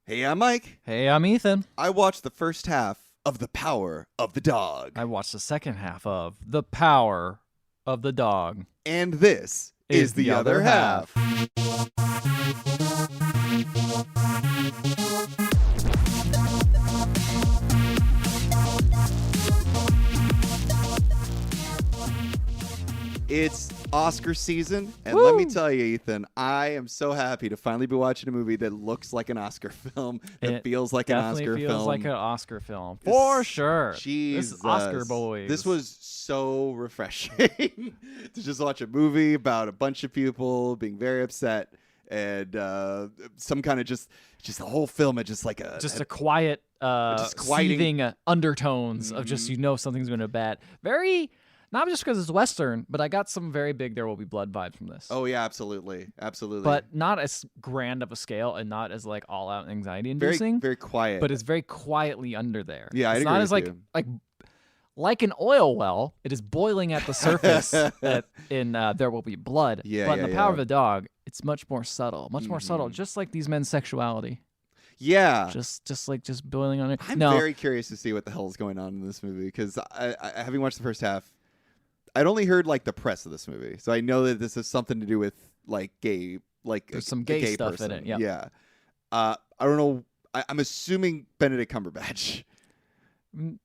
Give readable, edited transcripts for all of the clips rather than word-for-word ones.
Hey, I'm Mike. Hey, I'm Ethan. I watched the first half of The Power of the Dog. I watched the second half of The Power of the Dog. And this is the other half. It's Oscar season, and let me tell you, Ethan, I am so happy to finally be watching a movie that looks like an Oscar film, that feels like an Oscar Definitely film. feels like an Oscar film. For sure. Jesus. This is Oscar boys. This was so refreshing to just watch a movie about a bunch of people being very upset, and some kind of just the whole film had just like a quiet, seething undertones of just, something's going to bad. Very... Not just because it's Western, but I got some very big There Will Be Blood vibes from this. Oh, yeah, absolutely. But not as grand of a scale and not as like all out anxiety inducing. Very quiet. But it's very quietly under there. Yeah, it's I'd not agree as with you. like an oil well, it is boiling at the surface in There Will Be Blood. Yeah, but in yeah, The Power yeah. of the Dog, it's much more subtle. More subtle, just like these men's sexuality. Yeah. Just boiling on it. I'm very curious to see what the hell is going on in this movie, because I having watched the first half, I'd only heard like the press of this movie, so I know that this has something to do with like gay, like there's some gay stuff person. in it. Yeah. Yeah. I don't know. I'm assuming Benedict Cumberbatch.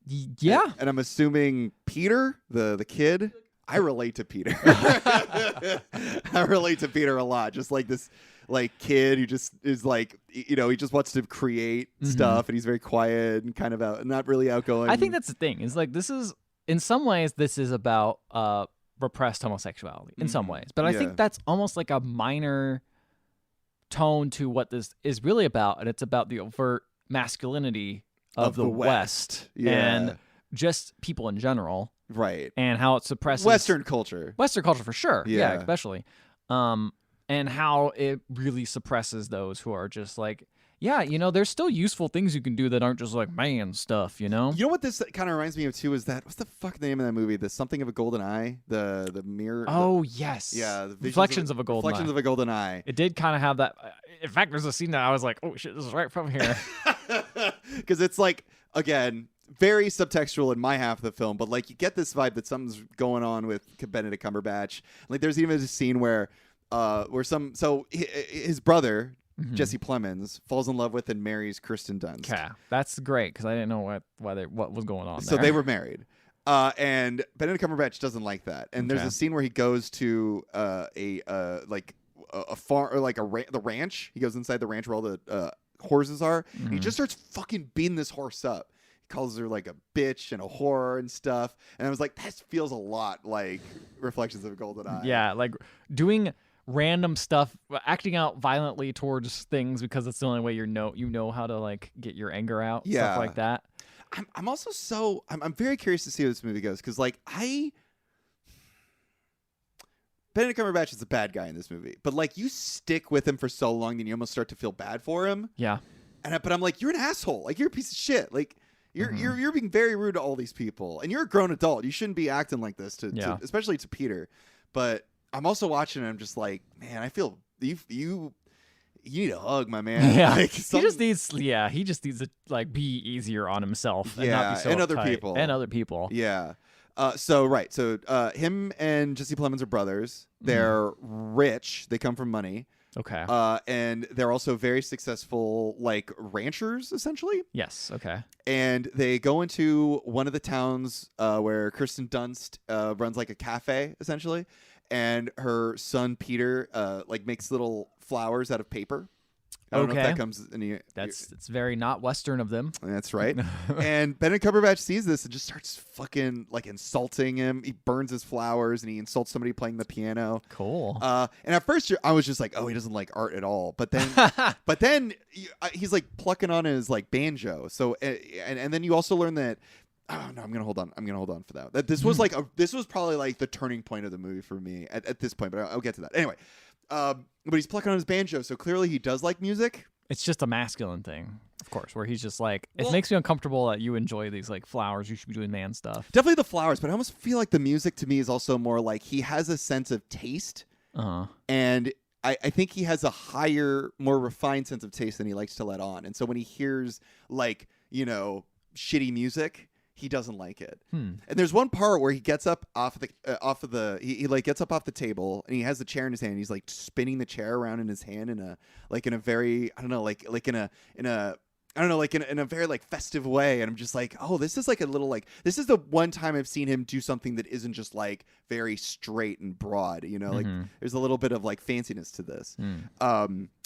Yeah. And I'm assuming Peter, the kid. I relate to Peter. I relate to Peter a lot. Just like this, like kid who just is like, he just wants to create stuff, and he's very quiet and kind of not really outgoing. I think that's the thing. Is like this is. In some ways, this is about repressed homosexuality, in some ways. But I think that's almost like a minor tone to what this is really about, and it's about the overt masculinity of the West. Yeah. And just people in general. Right. And how it suppresses... Western culture for sure. Yeah. Especially. And how it really suppresses those who are just like... Yeah, there's still useful things you can do that aren't just like man stuff, You know what this kind of reminds me of too is that, what's the fuck name of that movie? The Something of a Golden Eye? The mirror? Oh, yes. Yeah. The Reflections of a Golden Eye. Reflections of a Golden Eye. It did kind of have that. In fact, there's a scene that I was like, oh shit, this is right from here. Because it's like, again, very subtextual in my half of the film, but like you get this vibe that something's going on with Benedict Cumberbatch. Like there's even a scene where his brother, Jesse Plemons, falls in love with and marries Kirsten Dunst. Yeah, that's great because I didn't know what was going on. So they were married, and Benedict Cumberbatch doesn't like that. And there's a scene where he goes to a farm, or like the ranch. He goes inside the ranch where all the horses are. And he just starts fucking beating this horse up. He calls her like a bitch and a whore and stuff. And I was like, that feels a lot like Reflections of a Golden Eye. Yeah, like doing random stuff, acting out violently towards things because it's the only way you know how to like get your anger out. Yeah. Stuff like that. I'm also I'm very curious to see how this movie goes, because like Benedict Cumberbatch is a bad guy in this movie, but like you stick with him for so long that you almost start to feel bad for him. Yeah. But I'm like, you're an asshole. Like you're a piece of shit. Like you're being very rude to all these people, and you're a grown adult. You shouldn't be acting like this to especially to Peter. But I'm also watching and I'm just like, man, I feel you need a hug, my man. Yeah. Like, he just needs to like be easier on himself and not be so and uptight. Other people. Yeah. So him and Jesse Plemons are brothers. They're rich. They come from money. Okay. And they're also very successful, like ranchers, essentially. Yes. Okay. And they go into one of the towns where Kirsten Dunst runs like a cafe, essentially. And her son Peter like makes little flowers out of paper. I don't know if that comes in it's very not Western of them. That's right. And Benedict Cumberbatch sees this and just starts fucking like insulting him. He burns his flowers and he insults somebody playing the piano. Cool. And at first I was just like, oh, he doesn't like art at all. But then he's like plucking on his like banjo. So and then you also learn that. Oh no, I'm gonna hold on for that. This was like this was probably like the turning point of the movie for me at this point. But I'll get to that anyway. But he's plucking on his banjo, so clearly he does like music. It's just a masculine thing, of course, where he's just like, it makes me uncomfortable that you enjoy these like flowers. You should be doing man stuff. Definitely the flowers, but I almost feel like the music to me is also more like he has a sense of taste, and I think he has a higher, more refined sense of taste than he likes to let on. And so when he hears like, shitty music, he doesn't like it. And there's one part where he gets up he like gets up off the table and he has the chair in his hand. And he's like spinning the chair around in his hand in a very, I don't know, like in a very like festive way. And I'm just like, oh, this is like a little like, this is the one time I've seen him do something that isn't just like very straight and broad, like there's a little bit of like fanciness to this.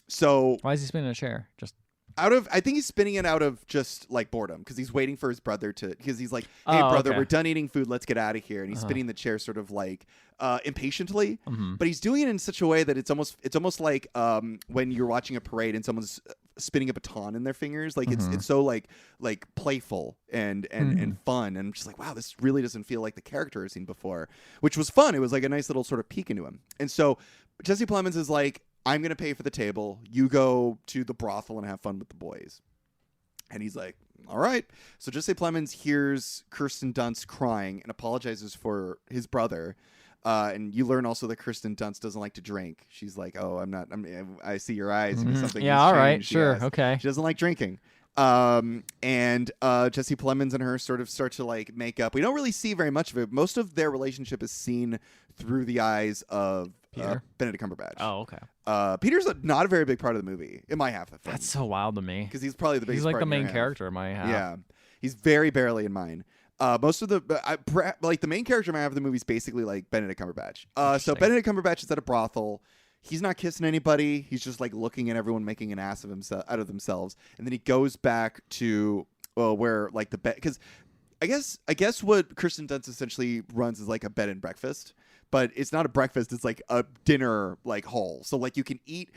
So why is he spinning a chair? Just I think he's spinning it out of just like boredom because he's waiting for his brother because he's like, hey brother, we're done eating food, let's get out of here. And he's spinning the chair sort of like impatiently, but he's doing it in such a way that it's almost like when you're watching a parade and someone's spinning a baton in their fingers, like it's so like playful and fun, and I'm just like, wow, this really doesn't feel like the character I've seen before, which was fun. It was like a nice little sort of peek into him. And so Jesse Plemons is like, I'm going to pay for the table. You go to the brothel and have fun with the boys. And he's like, all right. So Jesse Plemons hears Kirsten Dunst crying and apologizes for his brother. And you learn also that Kirsten Dunst doesn't like to drink. She's like, oh, I see your eyes. Something yeah, all right, sure, okay. She doesn't like drinking. And Jesse Plemons and her sort of start to like make up. We don't really see very much of it. Most of their relationship is seen through the eyes of Benedict Cumberbatch. Oh, okay. Peter's not a very big part of the movie in my half of the film. That's so wild to me because he's probably the biggest. He's like part the in main character in my half. Yeah, he's very barely in mine. Most of the like the main character in my half of the movie is basically like Benedict Cumberbatch. So Benedict Cumberbatch is at a brothel. He's not kissing anybody. He's just like looking at everyone making an ass of himself out of themselves, and then he goes back to where like the bed, because I guess what Kirsten Dunst essentially runs is like a bed and breakfast, but it's not a breakfast. It's like a dinner like hall. So like you can eat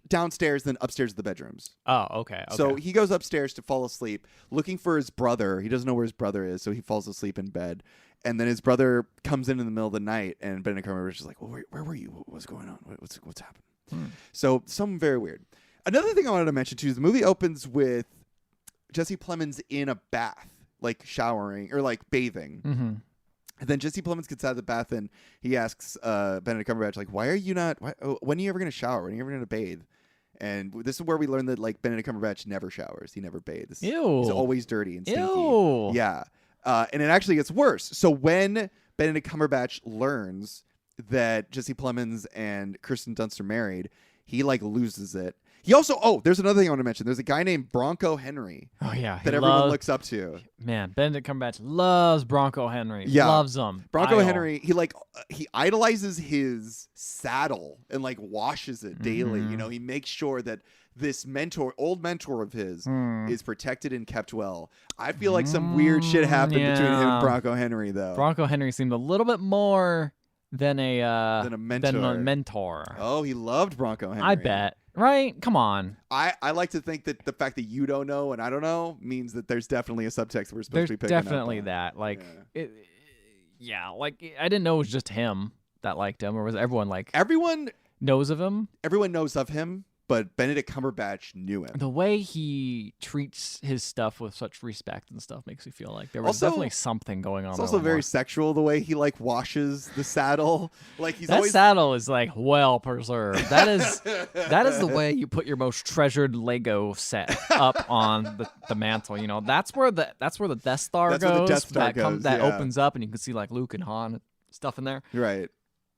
downstairs, then upstairs are the bedrooms. Oh, okay. So he goes upstairs to fall asleep, looking for his brother. He doesn't know where his brother is, so he falls asleep in bed. And then his brother comes in the middle of the night, and Benedict Cumberbatch is like, well, where were you? What's going on? What's happened? So something very weird. Another thing I wanted to mention, too, is the movie opens with Jesse Plemons in a bath, like showering or like bathing. And then Jesse Plemons gets out of the bath, and he asks Benedict Cumberbatch, like, when are you ever going to shower? When are you ever going to bathe? And this is where we learn that, like, Benedict Cumberbatch never showers. He never bathes. Ew. He's always dirty and stinky. Ew. Yeah. And it actually gets worse. So when Benedict Cumberbatch learns that Jesse Plemons and Kirsten Dunst are married, he like loses it. He also, there's another thing I want to mention. There's a guy named Bronco Henry. Oh yeah, that everyone looks up to. Man, Benedict Cumberbatch loves Bronco Henry. Yeah, loves him. Bronco Henry. He idolizes his saddle and like washes it daily. He makes sure that this old mentor of his is protected and kept well. I feel like some weird shit happened between him and Bronco Henry, though. Bronco Henry seemed a little bit more than a mentor. Oh, he loved Bronco Henry. I bet. Right? Come on. I like to think that the fact that you don't know and I don't know means that there's definitely a subtext we're supposed to be picking up on. There's definitely that. Like, like I didn't know it was just him that liked him, or was everyone like... Everyone knows of him? Everyone knows of him. But Benedict Cumberbatch knew him. The way he treats his stuff with such respect and stuff makes me feel like there was definitely something going on. It's also very sexual the way he like washes the saddle. Like that saddle is like well preserved. That is the way you put your most treasured Lego set up on the mantle. That's where the Death Star goes. Where the Death Star goes. That opens up and you can see like Luke and Han stuff in there. Right.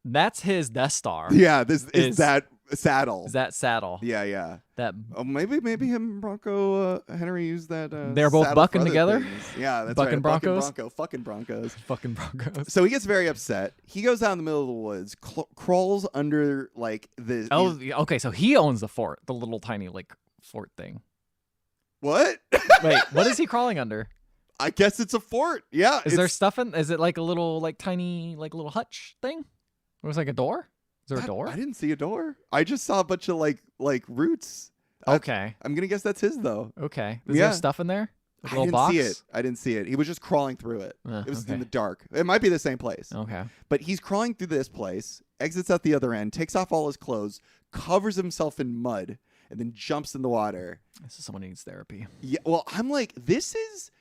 That's his Death Star. Yeah. This is that saddle. Is that saddle? Yeah. That maybe him and Bronco Henry used that. They're both bucking together. Things. Yeah, that's bucking right. Broncos. Fucking Broncos. Fucking Broncos. So he gets very upset. He goes out in the middle of the woods, crawls under like the. Oh, okay. So he owns the fort, the little tiny like fort thing. What? Wait, what is he crawling under? I guess it's a fort. Yeah. Is there stuff in? Is it like a little like tiny like little hutch thing? It was like a door. Is there a door? I didn't see a door. I just saw a bunch of like roots. Okay. I'm gonna guess that's his though. Okay. Is there stuff in there? I didn't see it. He was just crawling through it. It was in the dark. It might be the same place. Okay. But he's crawling through this place, exits out the other end, takes off all his clothes, covers himself in mud, and then jumps in the water. This is someone who needs therapy. Yeah. Well, I'm like, this is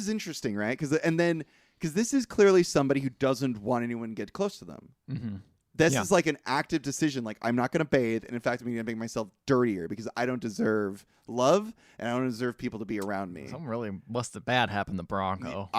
interesting, right? Because this is clearly somebody who doesn't want anyone to get close to them. Mm-hmm. This is like an active decision. Like, I'm not going to bathe. And in fact, I'm going to make myself dirtier because I don't deserve love and I don't deserve people to be around me. Something really busted bad happened to Bronco.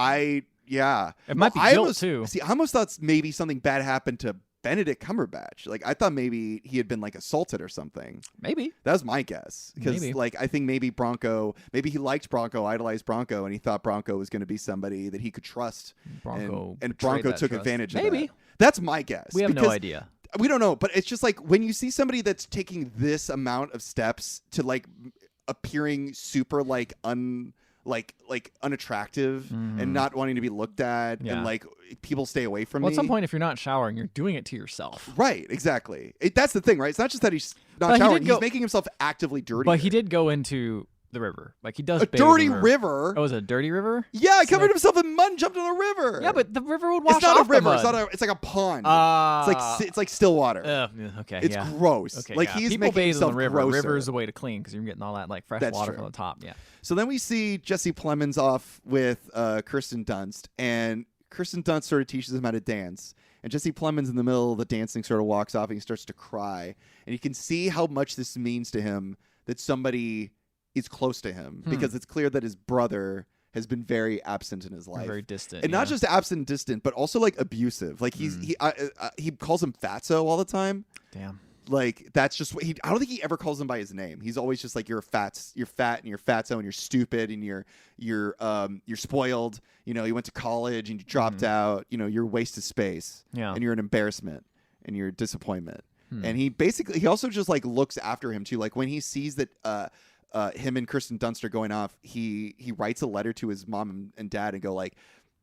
Yeah. It might be guilt, too. See, I almost thought maybe something bad happened to Benedict Cumberbatch. Like, I thought maybe he had been like assaulted or something. Maybe. That was my guess. Because like, I think maybe he liked Bronco, idolized Bronco, and he thought Bronco was going to be somebody that he could trust. And Bronco took advantage of that. That's my guess. We have no idea. We don't know, but it's just like when you see somebody that's taking this amount of steps to like appearing super like unattractive and not wanting to be looked at and like people stay away from me. At some point, if you're not showering, you're doing it to yourself. Right, exactly. That's the thing, right? It's not just that he's not showering. He's making himself actively dirty. But he did go into the river. Like, he does a dirty river. Oh, was it a dirty river? Yeah, he covered himself in mud and jumped in the river. Yeah, but the river would wash off. It's not a river. The mud. It's like a pond. It's like still water. Okay, it's gross. Okay, like he's people making bathe in the himself river. grosser. River's the way to clean because you're getting all that like fresh water from the top. Yeah. So then we see Jesse Plemons off with Kirsten Dunst, and Kirsten Dunst sort of teaches him how to dance. And Jesse Plemons in the middle of the dancing sort of walks off and he starts to cry. And you can see how much this means to him that somebody is close to him because it's clear that his brother has been very absent in his life, very distant, and not just absent and distant, but also like abusive. Like he calls him Fatso all the time. Damn. Like that's just what I don't think he ever calls him by his name. He's always just like you're fat and you're Fatso and you're stupid and you're spoiled. You know, you went to college and you dropped out. You know, you're a waste of space. Yeah. And you're an embarrassment and you're a disappointment. And he also just like looks after him too. Like when he sees that him and Kirsten Dunst are going off, he writes a letter to his mom and dad and go like,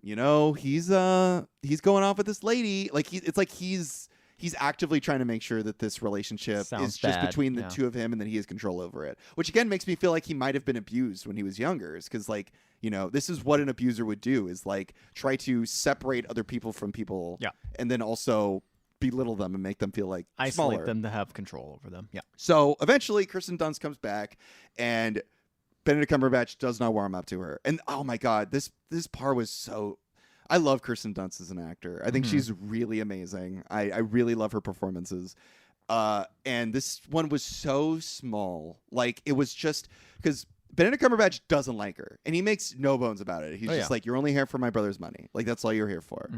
you know, he's going off with this lady. Like it's like he's actively trying to make sure that this relationship is just between the two of him and that he has control over it. Which again makes me feel like he might have been abused when he was younger. Because like, you know, this is what an abuser would do is like try to separate other people from people and then also belittle them and make them feel like isolate smaller. them to have control over them. Yeah. So eventually Kirsten Dunst comes back and Benedict Cumberbatch does not warm up to her. And oh my God, this part was so... I love Kirsten Dunst as an actor. I think she's really amazing. I really love her performances. And this one was so small. Like, it was just... Because Benedict Cumberbatch doesn't like her. And he makes no bones about it. He's just like, you're only here for my brother's money. Like, that's all you're here for.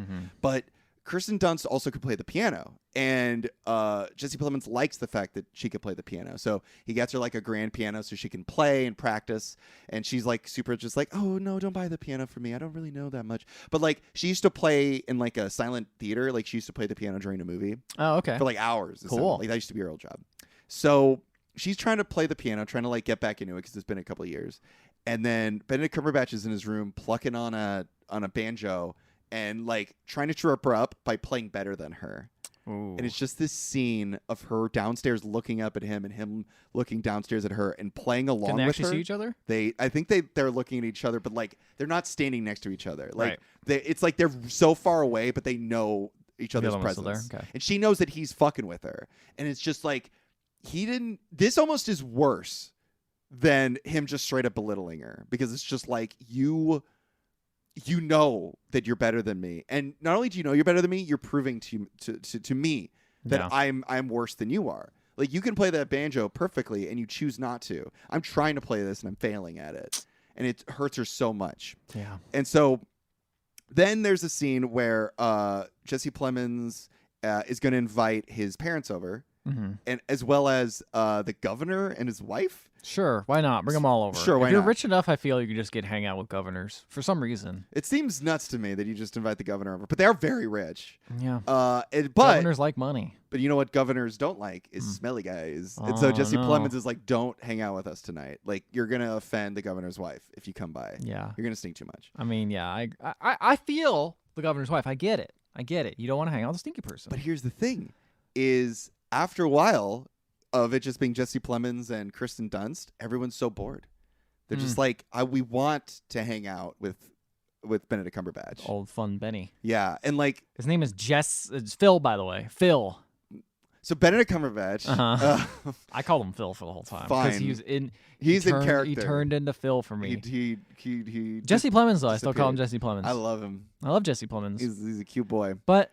But Kirsten Dunst also could play the piano. And Jesse Plemons likes the fact that she could play the piano. So he gets her like a grand piano so she can play and practice. And she's like super just like, oh, no, don't buy the piano for me. I don't really know that much. But like she used to play in like a silent theater. Like she used to play the piano during a movie. Oh, okay. For like hours. Cool. Like that used to be her old job. So she's trying to play the piano, trying to like get back into it because it's been a couple of years. And then Benedict Cumberbatch is in his room plucking on a banjo and like trying to cheer her up by playing better than her. Ooh. And it's just this scene of her downstairs looking up at him and him looking downstairs at her and playing along with her. Can they actually see each other? I think they're looking at each other, but like they're not standing next to each other. Like it's like they're so far away, but they know each other's presence. Okay. And she knows that he's fucking with her. And it's just like this almost is worse than him just straight up belittling her because it's just like you know that you're better than me, and not only do you know you're better than me, you're proving to me that I'm worse than you are. Like you can play that banjo perfectly, and you choose not to. I'm trying to play this, and I'm failing at it, and it hurts her so much. Yeah. And so then there's a scene where Jesse Plemons is going to invite his parents over, and as well as the governor and his wife. Sure, why not? Bring them all over. Sure, why not? If you're rich enough, I feel you could just get hang out with governors for some reason. It seems nuts to me that you just invite the governor over, but they are very rich. Yeah. But governors like money. But you know what governors don't like is smelly guys. And so Jesse Plemons is like, don't hang out with us tonight. Like you're gonna offend the governor's wife if you come by. Yeah. You're gonna stink too much. I mean, yeah, I feel the governor's wife. I get it. You don't want to hang out with a stinky person. But here's the thing: is after a while of it just being Jesse Plemons and Kirsten Dunst, everyone's so bored. They're just like, we want to hang out with Benedict Cumberbatch. Old fun Benny. Yeah, and like his name is It's Phil, by the way. Phil. So Benedict Cumberbatch. I called him Phil for the whole time. Fine. He's in character. He turned into Phil for me. He Jesse Plemons, though. I still call him Jesse Plemons. I love him. I love Jesse Plemons. He's a cute boy. But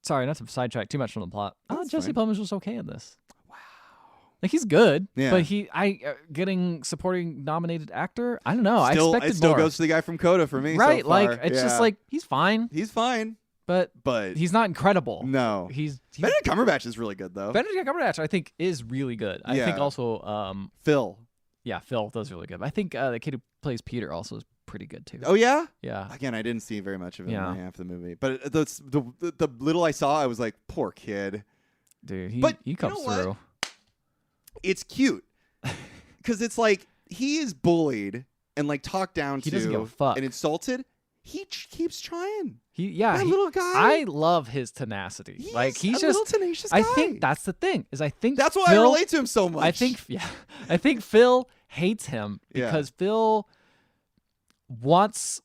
sorry, not to sidetrack too much from the plot. Jesse fine. Plemons was okay in this. Wow. Like, he's good, Yeah. but getting supporting nominated actor, I don't know. Still, I expected it still more. goes to the guy from Coda for me. Right, so far. like, it's just like, he's fine. He's fine. But he's not incredible. No. Benedict Cumberbatch is really good, though. Benedict Cumberbatch, I think, is really good. I think also... Phil. Yeah, Phil does really good. But I think the kid who plays Peter also is pretty good, too. Oh, yeah? Yeah. Again, I didn't see very much of him in half the movie. But the little I saw, I was like, poor kid. Dude, he comes through. It's cute. Because it's like, he is bullied and like talked down to doesn't give a fuck. and insulted. He keeps trying. That little guy. I love his tenacity. He's he's a just little tenacious guy. I think that's the thing. I think that's why Phil, I relate to him so much. I think Phil hates him because Phil wants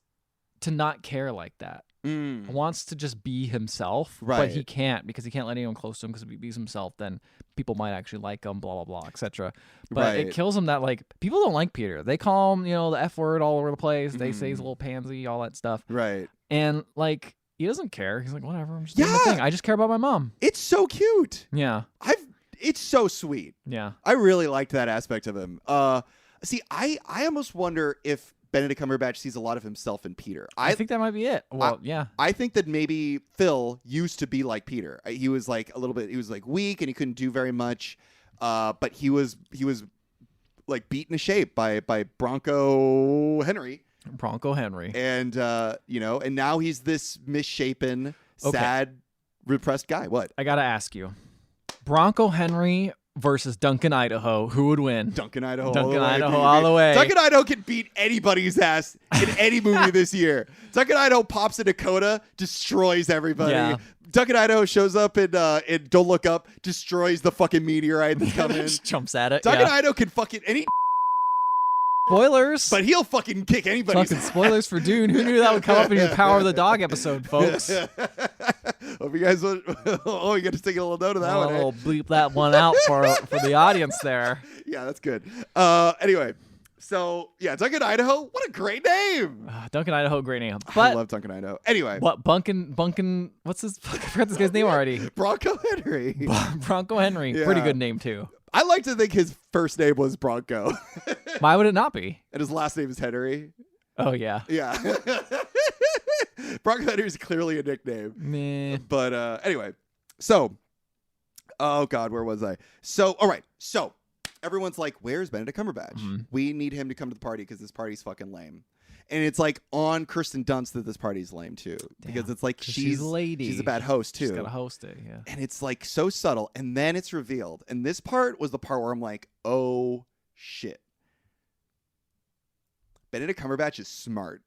to not care like that. Wants to just be himself, but he can't because he can't let anyone close to him because if he be himself, then people might actually like him, blah, blah, blah, etc. But it kills him that, like, people don't like Peter. They call him, the F word all over the place. They say he's a little pansy, all that stuff. Right. And, like, he doesn't care. He's like, whatever, I'm just doing my thing. I just care about my mom. It's so cute. Yeah. It's so sweet. Yeah. I really liked that aspect of him. See, I almost wonder if Benedict Cumberbatch sees a lot of himself in Peter. I think that might be it. Well, yeah. I think that maybe Phil used to be like Peter. He was like a little bit. He was like weak and he couldn't do very much. But he was like beaten to shape by Bronco Henry. And and now he's this misshapen, sad, repressed guy. What? I gotta ask you, Bronco Henry versus Duncan Idaho, who would win? Duncan Idaho all the way. Duncan Idaho can beat anybody's ass in any movie this year. Duncan Idaho pops a Dakota, destroys everybody. Yeah. Duncan Idaho shows up in Don't Look Up, destroys the fucking meteorite that's coming in. Jumps at it. Duncan Idaho can fucking spoilers. But he'll fucking kick anybody's fucking spoilers for Dune. Who knew that would come up in your Power of the Dog episode, folks? Hope you guys you got to take a little note of that one. We'll bleep that one out for the audience there. Yeah, that's good. Anyway, so yeah, Duncan Idaho, what a great name. Duncan Idaho, great name. But I love Duncan Idaho. Anyway. What, Bunkin, what's his, I forgot this guy's name already. Bronco Henry. Bronco Henry, pretty good name too. I like to think his first name was Bronco. Why would it not be? And his last name is Henry. Oh, yeah. Yeah. Bronco Henry is clearly a nickname. Meh. But anyway, so, oh God, where was I? So, all right. So, everyone's like, where's Benedict Cumberbatch? Mm-hmm. We need him to come to the party because this party's fucking lame. And it's like on Kirsten Dunst that this party's lame too. Because it's like she's a lady. She's a bad host too. She's got to host it, yeah. And it's like so subtle. And then it's revealed. And this part was the part where I'm like, oh shit. Benedict Cumberbatch is smart.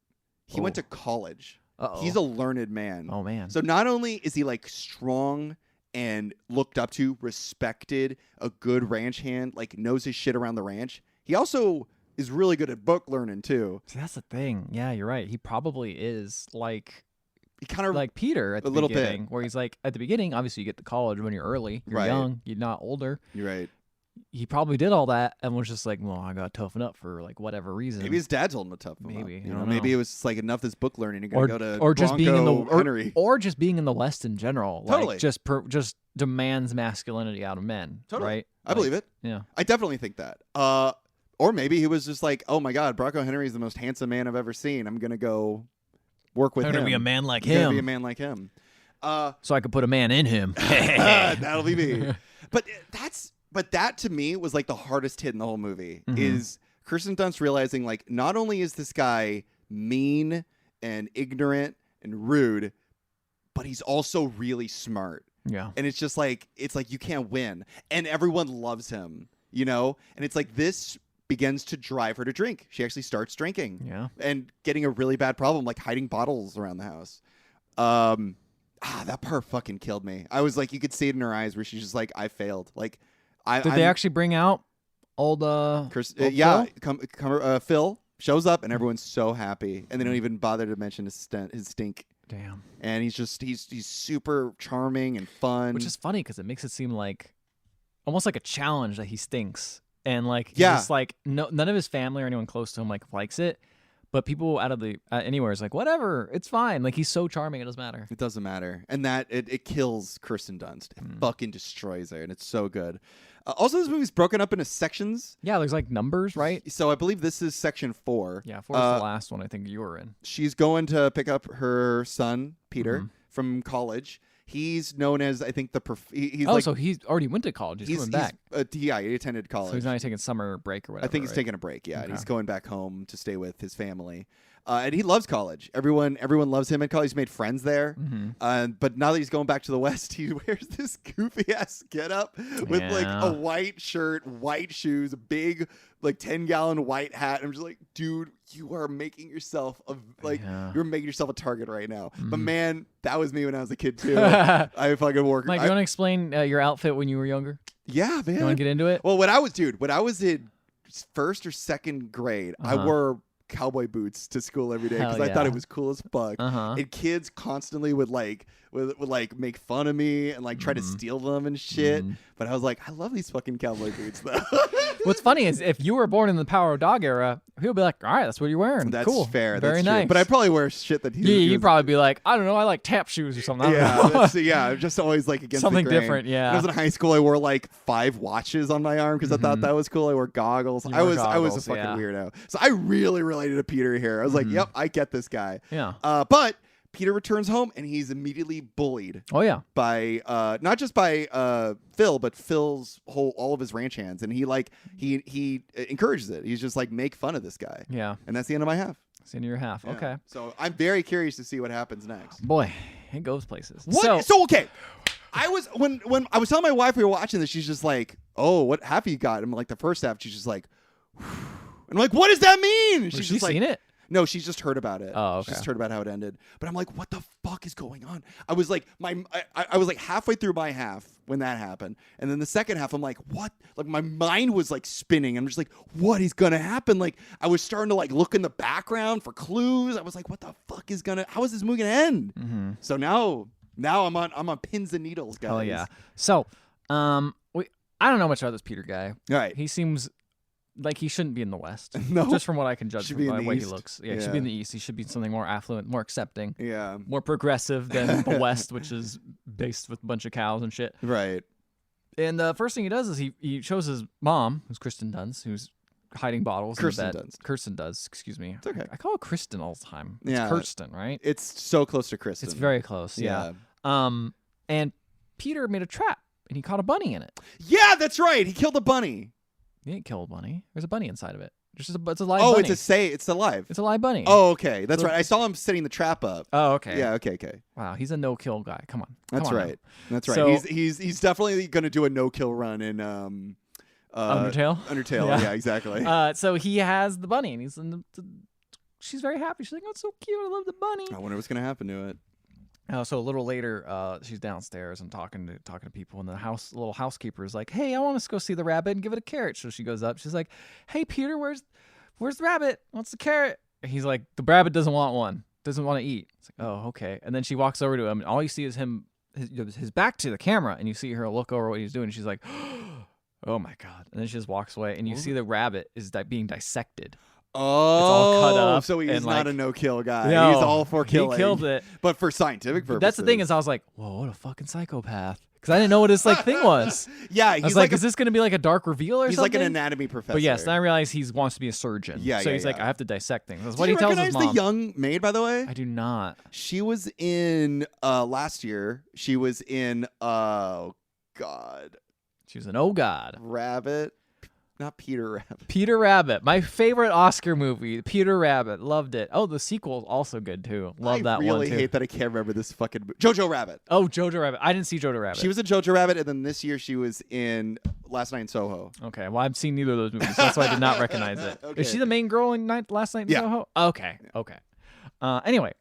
He went to college. Uh-oh. He's a learned man. Oh man. So not only is he like strong and looked up to, respected, a good ranch hand, like knows his shit around the ranch, he also is really good at book learning too. See, that's the thing. Yeah, you're right. He probably is like he kind of like Peter at the beginning, where he's like at the beginning. Obviously, you get to college when you're early, you're young, you're not older. You're right. He probably did all that and was just like, well, I got to toughen up for like whatever reason. Maybe his dad told him to toughen up. Maybe you know, maybe it was just like enough this book learning. You're gonna go to or just being in the Henry. or just being in the West in general. Totally. Like just demands masculinity out of men. Totally. Right. I believe it. Yeah. I definitely think that. Or maybe he was just like, oh my God, Bronco Henry is the most handsome man I've ever seen. I'm gonna go work with him. I'm gonna be a man like him. Gonna be a man like him. So I could put a man in him. That'll be me. But that to me was like the hardest hit in the whole movie is Kirsten Dunst realizing like not only is this guy mean and ignorant and rude, but he's also really smart. Yeah. And it's like you can't win. And everyone loves him, you know? And it's like this begins to drive her to drink. She actually starts drinking. Yeah. And getting a really bad problem, like hiding bottles around the house. That part fucking killed me. I was like, you could see it in her eyes where she's just like, I failed. Like, Did they actually bring out old Phil shows up and everyone's so happy and they don't even bother to mention his stink. Damn. And he's super charming and fun. Which is funny because it makes it seem like almost like a challenge that he stinks. And like, just like none of his family or anyone close to him like likes it. But people out of the anywhere is like, whatever, it's fine. Like, he's so charming, it doesn't matter. It doesn't matter. And that, it kills Kirsten Dunst. It fucking destroys her, and it's so good. Also, this movie's broken up into sections. Yeah, there's like numbers, right? So I believe this is section 4. Yeah, 4 is the last one I think you were in. She's going to pick up her son, Peter, from college. He's known as, I think, so he's already went to college. He's coming back. He attended college. So he's not taking summer break or whatever. I think he's taking a break, yeah. Okay. And he's going back home to stay with his family. And he loves college. Everyone loves him at college. He's made friends there. But now that he's going back to the West, he wears this goofy-ass getup with, like, a white shirt, white shoes, a big, like, 10-gallon white hat. And I'm just like, dude, you are making yourself you're making yourself a target right now. But, man, that was me when I was a kid, too. I fucking work. Mike, you want to explain your outfit when you were younger? Yeah, man. You want to get into it? Well, when I was in first or second grade, I wore cowboy boots to school every day because I thought it was cool as fuck. And kids constantly would make fun of me and like try to steal them and shit. But I was like, I love these fucking cowboy boots though. What's funny is if you were born in the Power of Dog era, people be like, all right, that's what you're wearing. That's cool. fair. Very that's nice. True. But I probably wear shit that you'd probably be like, I don't know, I like tap shoes or something. I'm just always like against something the grain. different. Yeah. When I was in high school, I wore like 5 watches on my arm because I thought that was cool. I wore goggles. I was a fucking weirdo. So I really related to Peter here. I was like, yep, I get this guy. Yeah. But Peter returns home and he's immediately bullied. Oh yeah. By not just by Phil, but Phil's all of his ranch hands, and he encourages it. He's just like, make fun of this guy. Yeah. And that's the end of my half. It's the end of your half. Yeah. Okay. So I'm very curious to see what happens next. Boy, it goes places. What? So okay. I was when I was telling my wife we were watching this, she's just like, "Oh, what half you got?" And like the first half, she's just like, and I'm like, "What does that mean?" Has she's she just seen it? No, she's just heard about it. Oh, okay. She's just heard about how it ended. But I'm like, what the fuck is going on? I was like, I was like halfway through my half when that happened, and then the second half, I'm like, what? Like my mind was like spinning. I'm just like, what is gonna happen? Like I was starting to like look in the background for clues. I was like, what the fuck is how is this movie gonna end? So now I'm on pins and needles, guys. Oh yeah. So, I don't know much about this Peter guy. All right. He seems like he shouldn't be in the West. No. Just from what I can judge should from be the in the way East. he looks. Yeah, he should be in the East. He should be something more affluent, more accepting. Yeah. More progressive than the West, which is based with a bunch of cows and shit. Right. And the first thing he does is he shows his mom, who's Kristen Dunst, who's hiding bottles in the bed. Kirsten Dunst, excuse me. It's okay. I call it Kristen all the time. It's Kirsten, right? It's so close to Kristen. It's very close, yeah. And Peter made a trap, and he caught a bunny in it. Yeah, that's right. He killed a bunny. He didn't kill a bunny. There's a bunny inside of it. It's a live bunny. It's alive. It's a live bunny. Oh, okay. That's right. I saw him setting the trap up. Oh, okay. Yeah, okay. Wow, he's a no-kill guy. Come on. That's right. Now. That's right. So, he's definitely going to do a no-kill run in Undertale. Yeah, exactly. So he has the bunny, and she's very happy. She's like, "Oh, it's so cute. I love the bunny." I wonder what's going to happen to it. So a little later, she's downstairs and talking to people, and the little housekeeper is like, "Hey, I want us to go see the rabbit and give it a carrot." So she goes up. She's like, "Hey, Peter, where's the rabbit? Wants the carrot?" And he's like, "The rabbit doesn't want one. Doesn't want to eat." It's like, "Oh, okay." And then she walks over to him, and all you see is his back to the camera, and you see her look over what he's doing. And she's like, "Oh my god!" And then she just walks away, and you see the rabbit is being dissected. Oh, it's all cut up, so he's not a no-kill guy. No, he's all for killing. He killed it, but for scientific purposes. That's the thing is, I was like, "Whoa, what a fucking psychopath!" Because I didn't know what his thing was. Yeah, I was like, "Is this going to be like a dark reveal or something?" He's like an anatomy professor. But yes, then I realized he wants to be a surgeon. Yeah, so he's like, "I have to dissect things." That's what he tells his mom. The young maid, by the way? I do not. She was in last year. She was in oh god. She was an oh god. Rabbit. Not Peter Rabbit. Peter Rabbit. My favorite Oscar movie. Peter Rabbit. Loved it. Oh, the sequel is also good too. Love that one too. I really hate that I can't remember this fucking movie. Jojo Rabbit. Oh, Jojo Rabbit. I didn't see Jojo Rabbit. She was in Jojo Rabbit, and then this year she was in Last Night in Soho. Okay, well, I've seen neither of those movies. So that's why I did not recognize it. Okay. Is she the main girl in Last Night in Soho? Okay. Anyway.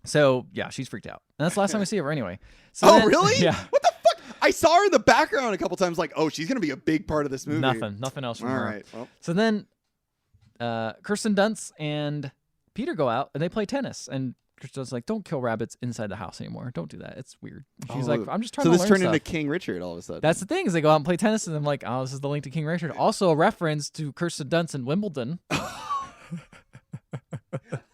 So, yeah, she's freaked out. And that's the last time I see her anyway. So really? Yeah. What the fuck? I saw her in the background a couple times like, oh, she's going to be a big part of this movie. Nothing else from her. All right. Well. So then Kirsten Dunst and Peter go out and they play tennis. And Kirsten Dunst's like, don't kill rabbits inside the house anymore. Don't do that. It's weird. And she's like, I'm just trying to learn So this turned stuff. into King Richard all of a sudden. That's the thing is they go out and play tennis and I'm like, oh, this is the link to King Richard. Also a reference to Kirsten Dunst in Wimbledon.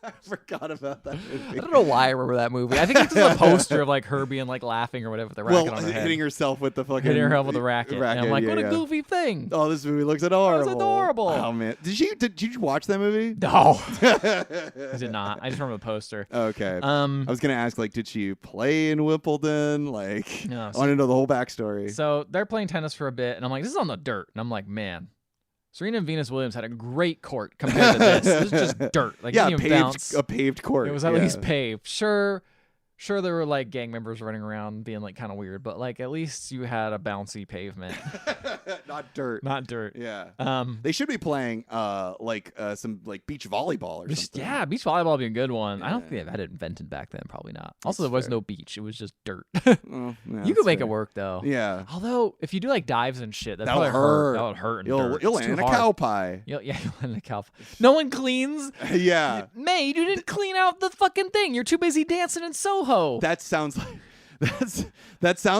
I forgot about that movie. I don't know why I remember that movie. I think it's just a poster of like her being like laughing or whatever with the racket on her head. Hitting herself with the fucking hitting her head with a racket. And I'm like, what a goofy thing. Oh, this movie looks adorable. It's adorable. Oh man, did you watch that movie? No, I did not. I just remember the poster. Okay. I was gonna ask, like, did she play in Wimbledon? Like, no, I want to know the whole backstory. So they're playing tennis for a bit, and I'm like, this is on the dirt, and I'm like, man. Serena and Venus Williams had a great court compared to this. This is just dirt. Like, yeah, a paved court. It was at least paved. Sure, there were like gang members running around being like kind of weird, but like at least you had a bouncy pavement. Not dirt. Not dirt. Yeah. They should be playing some like beach volleyball or something. Yeah, beach volleyball would be a good one. I don't think they've had it invented back then. Probably not. Also, there was no beach. It was just dirt. Well, yeah, you could make it work though. Yeah. Although if you do like dives and shit, that'll hurt. That would hurt. You'll land in a cow pie. You'll land in a cow pie. No one cleans. Yeah. May, you didn't clean out the fucking thing. You're too busy dancing in Soho. That sounds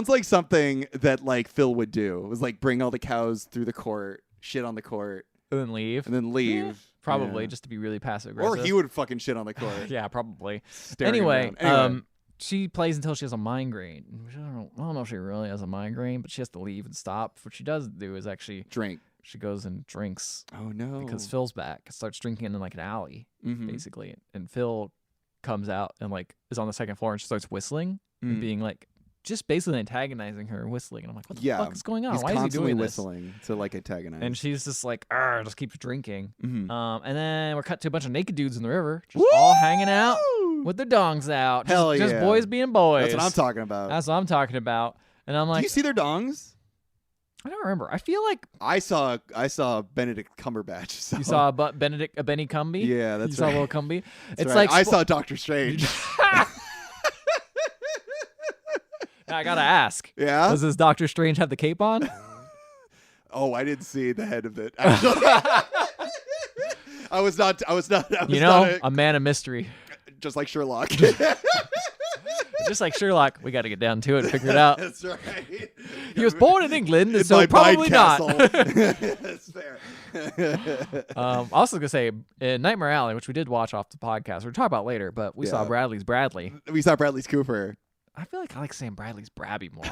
like something that like Phil would do. It was like bring all the cows through the court, shit on the court, and then leave. Yeah, probably just to be really passive aggressive. Or he would fucking shit on the court. Yeah, probably. Anyway, she plays until she has a migraine. I don't know if she really has a migraine, but she has to leave and stop. What she does do is actually drink. She goes and drinks. Oh no! Because Phil's back. Starts drinking in like an alley, basically, and Phil comes out and like is on the second floor and she starts whistling and being like just basically antagonizing her, whistling, and I'm like, what the fuck is going on? Why is he doing this? Whistling to like antagonize, and she's just like, just keeps drinking. And then we're cut to a bunch of naked dudes in the river, just Woo! all hanging out with their dongs out. Just boys being boys. That's what I'm talking about. That's what I'm talking about. And I'm like, do you see their dongs? I don't remember. I feel like I saw Benedict Cumberbatch. So. You saw Benny Cumby? Yeah, that's right. You saw little Cumby? It's right. Like I saw Doctor Strange. I gotta ask. Yeah. Does this Doctor Strange have the cape on? Oh, I didn't see the head of it. Actually. I was not. A man of mystery. Just like Sherlock. Just like Sherlock, we got to get down to it and figure it out. That's right. He was born in England, so probably not. That's fair. Also gonna say in Nightmare Alley, which we did watch off the podcast, we'll talk about later, but we saw Bradley's Bradley. We saw Bradley's Cooper. I feel like I like saying Bradley's Brabby more.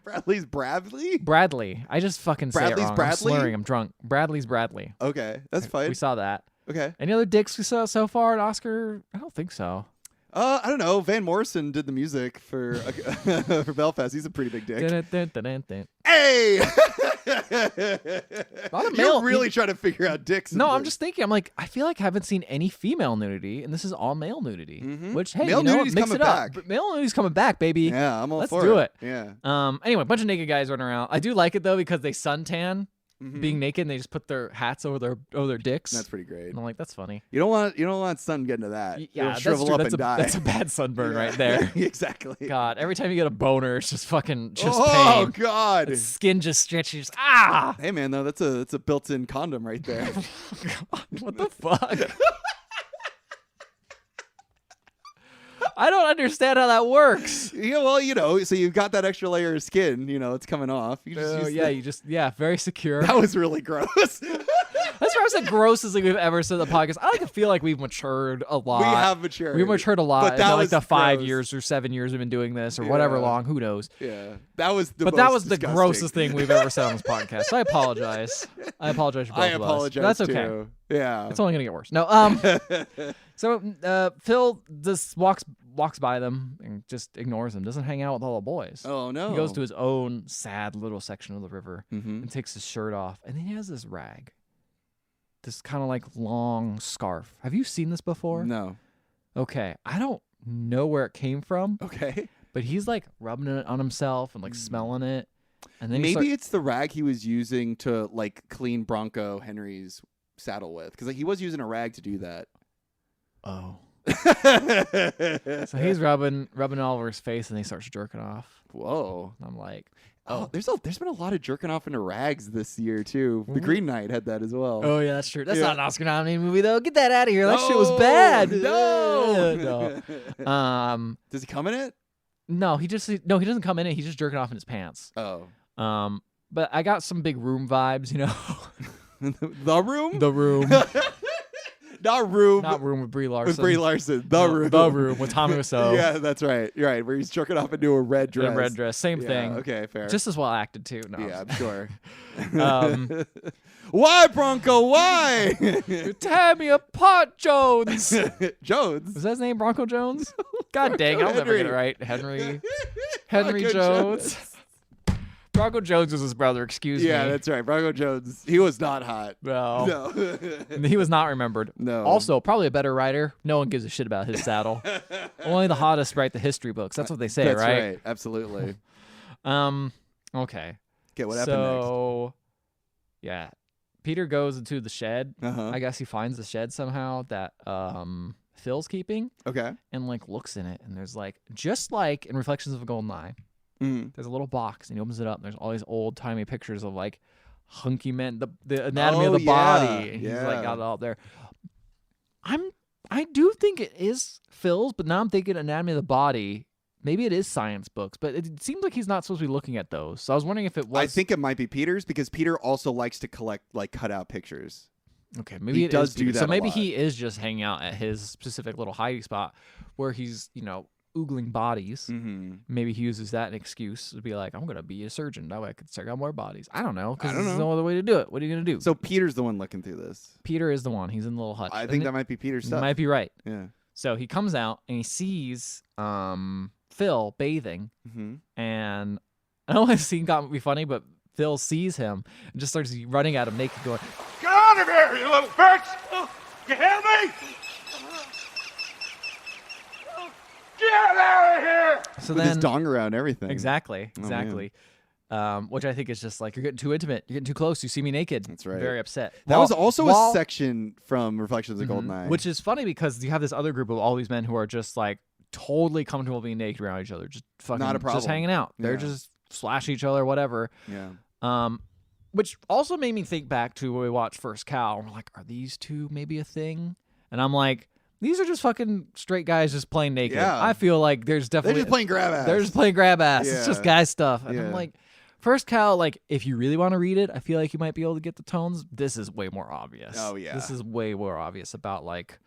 Bradley's Bradley? Bradley. I just fucking say it wrong. Bradley? I'm slurring. I'm drunk. Bradley's Bradley. Okay, that's fine. We saw that. Okay. Any other dicks we saw so far at Oscar? I don't think so. I don't know. Van Morrison did the music for for Belfast. He's a pretty big dick. Hey! You're really trying to figure out dicks. No, I'm just thinking. I'm like, I feel like I haven't seen any female nudity, and this is all male nudity. Which, hey, male nudity's mix coming it up. back. Male nudity's coming back, baby. Yeah, I'm all for it. Let's do it. Yeah. Anyway, a bunch of naked guys running around. I do like it though because they suntan. Being naked and they just put their hats over their dicks. That's pretty great. And I'm like, that's funny. You don't want sun getting to that. Yeah, you'll shrivel up and die. That's a bad sunburn right there. Exactly. God, every time you get a boner, it's just fucking pain. Oh God, the skin just stretches. Ah. Hey man, though that's a built-in condom right there. God, what the fuck? I don't understand how that works. Yeah, well, so you've got that extra layer of skin, it's coming off. You just very secure. That was really gross. That's perhaps the grossest thing we've ever said on the podcast. I like to feel like we've matured a lot. We have matured. We've matured a lot. But that was the 5 years or 7 years we've been doing this or whatever long. Who knows? Yeah. That was the disgusting. Grossest thing we've ever said on this podcast. So I apologize. I apologize for both of us. I apologize. That's okay. Too. Yeah. It's only gonna get worse. No. So Phil just walks by them and just ignores them. Doesn't hang out with all the boys. Oh no. He goes to his own sad little section of the river and takes his shirt off, and then he has this rag. This kind of like long scarf. Have you seen this before? No. Okay. I don't know where it came from. Okay. But he's like rubbing it on himself and like smelling it. And then maybe it's the rag he was using to like clean Bronco Henry's saddle with, because he was using a rag to do that. Oh. So he's rubbing all over his face, and he starts jerking off. Whoa. And I'm like, there's been a lot of jerking off into rags this year too. The Green Knight had that as well. Oh yeah, that's true. That's not an Oscar-nominated movie though. Get that out of here. That shit was bad. No. Does he come in it? No, he doesn't come in it. He's just jerking off in his pants. Oh. But I got some big room vibes, The Room? The Room. Not Room. Not Room with Brie Larson. With Brie Larson. The Room. The Room with Tommy Wiseau. Yeah, that's right. You're right. Where he's jerking off into a red dress. A red dress. Same thing. Okay, fair. Just as well acted too. No, yeah, I'm sure. Why, Bronco? Why? You tear me apart, Jones. Jones? Was that his name, Bronco Jones? God dang, I'll never get it right. Henry Jones. Bronco Jones was his brother, excuse me. Yeah, that's right. Bronco Jones. He was not hot. No. He was not remembered. No. Also, probably a better writer. No one gives a shit about his saddle. Only the hottest write the history books. That's what they say, that's right? Absolutely. Okay. Okay, what happened next? So, yeah. Peter goes into the shed. Uh-huh. I guess he finds the shed somehow that Phil's keeping. Okay. And, like, looks in it. And there's, like, just like in Reflections of a Golden Eye, there's a little box, and he opens it up, and there's all these old-timey pictures of, like, hunky men, the anatomy of the body. And he's, like, got it all there. I do think it is Phil's, but now I'm thinking anatomy of the body. Maybe it is science books, but it seems like he's not supposed to be looking at those. So I was wondering if it was. I think it might be Peter's because Peter also likes to collect like cutout pictures. Okay, maybe he it does is do Peter. that. So maybe a lot. he is just hanging out at his specific little hiding spot where he's, oogling bodies. Mm-hmm. Maybe he uses that an excuse to be like, I'm gonna be a surgeon. That way I could check out more bodies. I don't know because there's no other way to do it. What are you gonna do? So Peter's the one looking through this. Peter is the one. He's in the little hut. I think that might be Peter's stuff. You might be right. Yeah. So he comes out and he sees Phil bathing, and I don't know if the scene got me funny, but Phil sees him and just starts running at him naked, going, "Get out of here, you little bitch! You hear me? Get out of here!" So with then, his dong around and everything. Exactly. Which I think is just like, you're getting too intimate. You're getting too close. You see me naked. That's right. Very upset. That was also a section from Reflections of the Golden Eye. Which is funny because you have this other group of all these men who are just like totally comfortable being naked around each other. Just fucking not a problem. Just hanging out. They're just slashing each other, whatever. Yeah. Which also made me think back to when we watched First Cow. And we're like, are these two maybe a thing? And I'm like, these are just fucking straight guys just playing naked. Yeah. I feel like there's definitely... They're just playing grab ass. They're just playing grab ass. Yeah. It's just guy stuff. And Yeah. I'm like, First Cow, like, if you really want to read it, I feel like you might be able to get the tones. This is way more obvious. Oh, yeah. This is way more obvious about, like,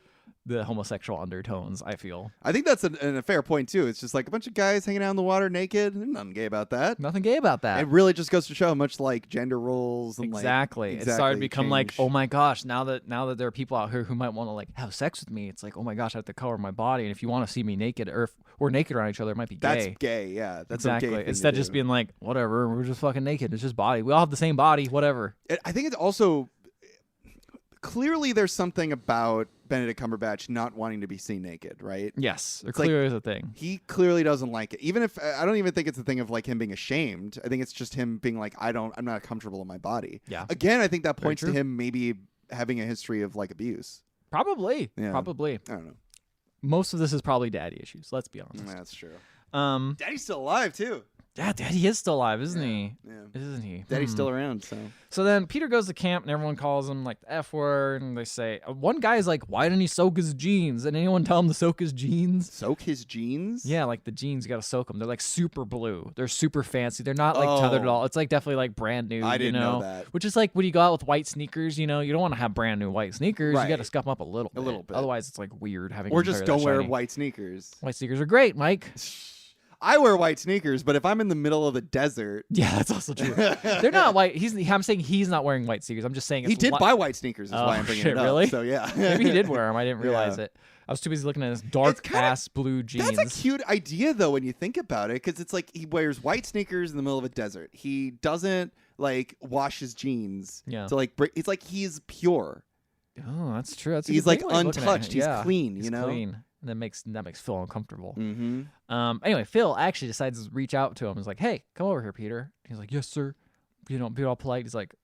the homosexual undertones, I feel. I think that's a fair point, too. It's just like a bunch of guys hanging out in the water naked. There's nothing gay about that. Nothing gay about that. It really just goes to show how much, like, gender roles and, Exactly. It started to become like, oh, my gosh, now that there are people out here who might want to, like, have sex with me, it's like, oh, my gosh, I have to cover my body. And if you want to see me naked, or if we're naked around each other, it might be gay. That's gay, yeah. That's exactly. a gay thing Instead to of just do. being like, whatever, we're just fucking naked. It's just body. We all have the same body, whatever. I think it's also... Clearly, there's something about Benedict Cumberbatch not wanting to be seen naked, right? Yes, there It's clearly like- is a thing. He clearly doesn't like it. Even if I don't even think it's a thing of like him being ashamed. I think it's just him being like, I'm not comfortable in my body. Yeah. Again, I think that Very points to true. him maybe having a history of like abuse. Probably. Yeah. Probably. I don't know. Most of this is probably daddy issues. Let's be honest. That's true. Um, Daddy's still alive too. yeah, Daddy is still alive, isn't he? Yeah. Isn't he? Daddy's still around. So then Peter goes to camp and everyone calls him like the F word, and they say one guy's like, "Why didn't he soak his jeans?" And anyone tell him to soak his jeans? Soak his jeans? Yeah, like the jeans, you gotta soak them. They're like super blue. They're super fancy. They're not like tethered at all. It's like definitely like brand new. I didn't you know that. Which is like when you go out with white sneakers. You don't want to have brand new white sneakers. Right. You gotta scuff them up a little bit. bit. Otherwise, it's like weird having. Or them just very don't that wear shiny. white sneakers. White sneakers are great, Mike. I wear white sneakers, but if I'm in the middle of the desert, Yeah, that's also true. They're not white. I'm saying he's not wearing white sneakers. I'm just saying he did buy white sneakers. Is why I'm bringing shit, it up. really? So yeah, Maybe he did wear them. I didn't realize Yeah. it. I was too busy looking at his dark ass blue jeans. That's a cute idea, though, when you think about it, because it's like he wears white sneakers in the middle of a desert. He doesn't like wash his jeans. Yeah. To like, it's like he's pure. Oh, that's true. That's a He's good like way of looking at it. untouched. He's clean. He's you know. clean. And that makes Phil uncomfortable. Mm-hmm. Anyway, Phil actually decides to reach out to him. He's like, "Hey, come over here, Peter." He's like, "Yes, sir." Be all polite. He's like,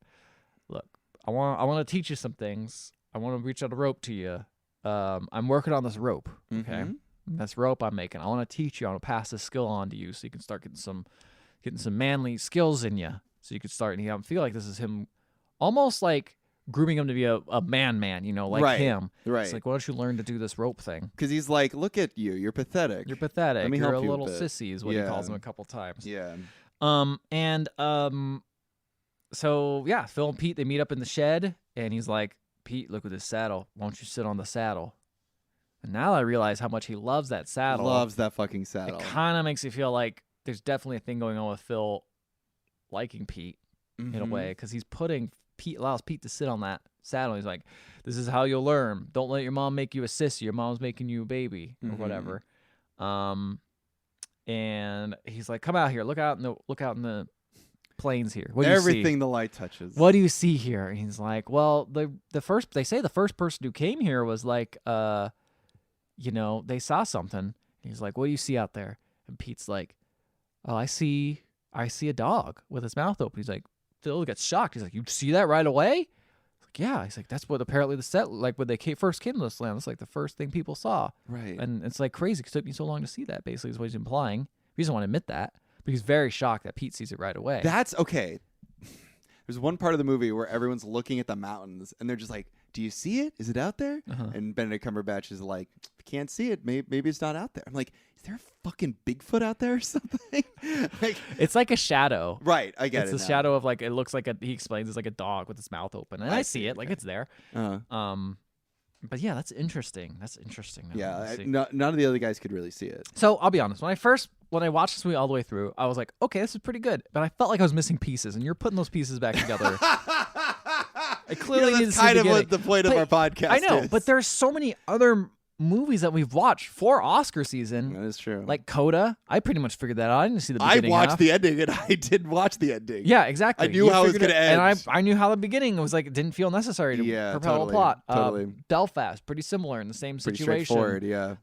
"Look, I want to teach you some things. I want to reach out a rope to you. I'm working on this rope. Okay, Mhm. this rope I'm making. I want to teach you. I want to pass this skill on to you, so you can start getting some manly skills in you. So you can start." And I feel like this is him, almost like grooming him to be a man, like Right. him. Right. It's like, why don't you learn to do this rope thing? Because he's like, look at you. You're pathetic. You're pathetic. Let me You're help a you a little bit. sissy, is what he Yeah. calls him a couple times. Yeah. So yeah, Phil and Pete, they meet up in the shed, and he's like, Pete, look at this saddle. Won't you sit on the saddle? And now I realize how much he loves that saddle. Loves that fucking saddle. It kind of makes you feel like there's definitely a thing going on with Phil liking Pete in a way, because allows Pete to sit on that saddle. He's like, this is how you'll learn. Don't let your mom make you a sissy. Your mom's making you a baby or whatever. And he's like, come out here. Look out in the plains here. What do you see? Everything the light touches. What do you see here? And he's like, well, the first person who came here was like, they saw something. And he's like, what do you see out there? And Pete's like, oh, I see a dog with his mouth open. He's like, Phil gets shocked. He's like, you see that right away? He's like, yeah. He's like, that's what apparently the set, like when they first came to this land, that's like the first thing people saw. Right. And it's like crazy because it took me so long to see that, basically, is what he's implying. He doesn't want to admit that, but he's very shocked that Pete sees it right away. That's okay. There's one part of the movie where everyone's looking at the mountains and they're just like, do you see it? Is it out there? And Benedict Cumberbatch is like, I can't see it. Maybe it's not out there. I'm like, is there a fucking Bigfoot out there or something? Like, it's like a shadow. Right. I get it. It's a shadow of like, it looks like he explains it's like a dog with its mouth open. And I see it. Like it's there. But yeah, that's interesting. Yeah. None of the other guys could really see it. So I'll be honest. When I watched this movie all the way through, I was like, okay, this is pretty good. But I felt like I was missing pieces, and you're putting those pieces back together. I clearly need to see kind of beginning. what the point of our podcast I know, is. but there's so many other movies that we've watched for Oscar season. That is true. Like Coda, I pretty much figured that out. I didn't see the beginning. I watched the ending, and I didn't watch the ending. Yeah, exactly. I knew how it was going to end. And I knew how the beginning was like. It didn't feel necessary to propel a plot. Totally. Belfast, pretty similar in the same Pretty situation. straightforward, yeah.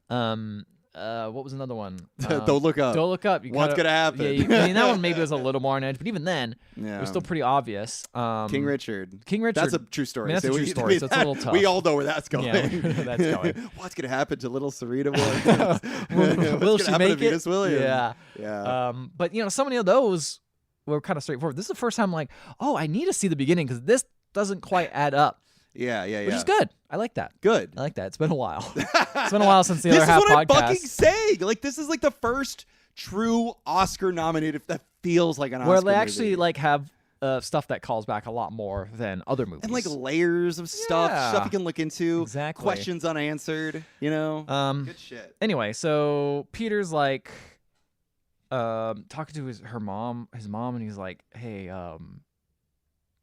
What was another one? Don't look up. Don't look up. What's gonna happen? Yeah, I mean, that one maybe was a little more on edge, but even then, it was still pretty obvious. King Richard. That's a true story. I mean, that's a true story, so it's a little tough. We all know where that's going. Yeah, that's going. What's gonna happen to little Serena Williams? Will she make it? Venus Williams? Yeah. But so many of those were kind of straightforward. This is the first time I'm like, oh, I need to see the beginning because this doesn't quite add up. Yeah. Which is good. I like that. Good. I like that. It's been a while. It's been a while since the other half podcast. This is what I'm fucking saying. Like, this is like the first true Oscar nominated that feels like an Oscar where they movie. actually like have stuff that calls back a lot more than other movies. And like layers of stuff you can look into. Exactly. Questions unanswered, Good shit. Anyway, so Peter's like talking to his mom, and he's like, hey,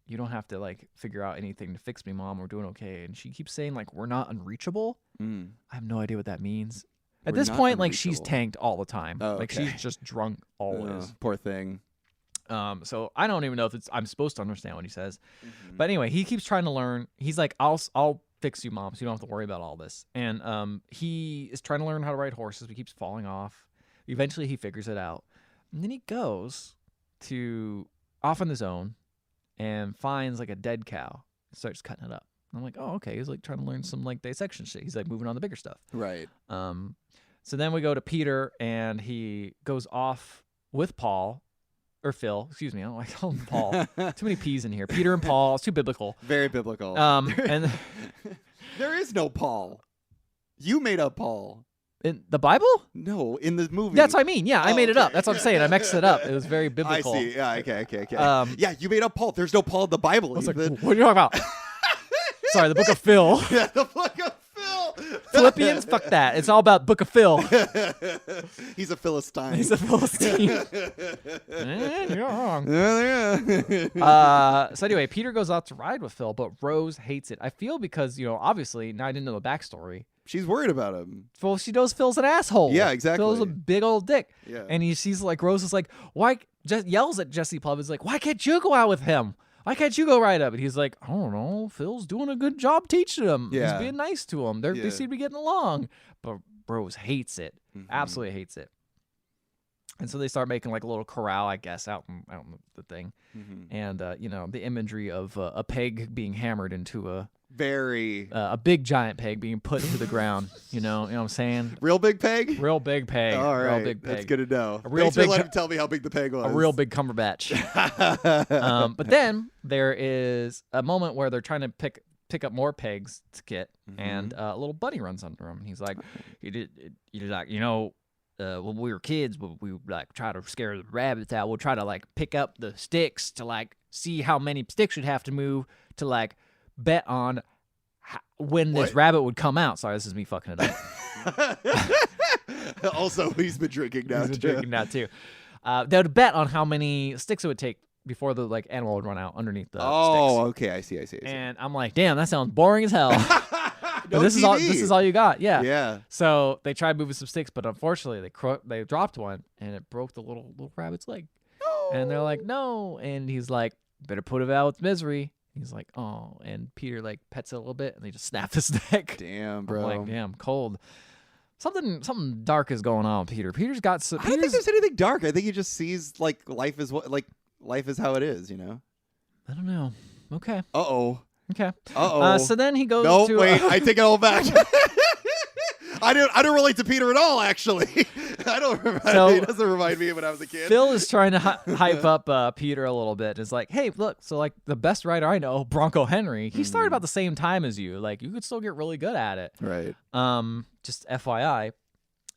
you don't have to like figure out anything to fix me, Mom. We're doing okay. And she keeps saying like, we're not unreachable. I have no idea what that means. At this point, like she's tanked all the time. Oh, like she's just drunk always. Poor thing. So I don't even know if I'm supposed to understand what he says. But anyway, he keeps trying to learn. He's like, I'll fix you, Mom, so you don't have to worry about all this. And he is trying to learn how to ride horses, but he keeps falling off. Eventually he figures it out. And then he goes off on his own and finds like a dead cow and starts cutting it up. And I'm like, oh, okay. He's like trying to learn some like dissection shit. He's like moving on to bigger stuff. Right. So then we go to Peter, and he goes off with Paul. Or Phil, excuse me. I don't like calling him Paul. Too many P's in here. Peter and Paul. It's too biblical. Very biblical. And there is no Paul. You made up Paul. In the Bible? No, in the movie. That's what I mean. Yeah, I made it up. That's what I'm saying. I mixed it up. It was very biblical. I see. Yeah, okay. Yeah, you made up Paul. There's no Paul in the Bible. I was like, what are you talking about? Sorry, the book of Phil. Yeah, the book of Phil. Philippians? Fuck that. It's all about book of Phil. He's a Philistine. He's a Philistine. You're wrong. So anyway, Peter goes out to ride with Phil, but Rose hates it. I feel because, obviously, now I didn't know the backstory. She's worried about him. Well, she knows Phil's an asshole. Yeah, exactly. Phil's a big old dick. Yeah. And she's like, Rose is like, why? Just yells at Jesse Plemons like, why can't you go out with him? Why can't you go ride up? And he's like, I don't know. Phil's doing a good job teaching him. Yeah. He's being nice to him. They seem to be getting along. But Rose hates it. Absolutely hates it. And so they start making like a little corral, I guess, out in the thing. And, the imagery of a peg being hammered into a big giant peg being put into the ground. You know what I'm saying? Real big peg? Real big peg. All right. Real big peg. That's good to know. Thanks for letting him tell me how big the peg was. A real big Cumberbatch. But then there is a moment where they're trying to pick up more pegs to get, and a little bunny runs under him. And he's like, when we were kids, we would like try to scare the rabbits out. We'll try to like pick up the sticks to like see how many sticks you'd have to move to like bet on when this rabbit would come out. Sorry, this is me fucking it up. Also, he's been drinking now. Too. They would bet on how many sticks it would take before the animal would run out underneath the sticks. Okay, I see. And I'm like, damn, that sounds boring as hell. No, this is all you got. Yeah. So they tried moving some sticks, but unfortunately they dropped one and it broke the little rabbit's leg. No. And they're like, no. And he's like, better put it out with misery. He's like, oh. And Peter pets it a little bit and they just snap his neck. Damn, bro. I'm like, damn, cold. Something dark is going on with Peter. Peter's got some. I don't think there's anything dark. I think he just sees life is life is how it is, you know. I don't know. Okay. Okay. So then he goes No, to. wait. I take it all back. I don't relate to Peter at all. Actually, I don't. He doesn't remind me of when I was a kid. Phil is trying to hype up Peter a little bit. It's like, hey, look. So the best writer I know, Bronco Henry, he started about the same time as you. Like you could still get really good at it. Right. Just FYI.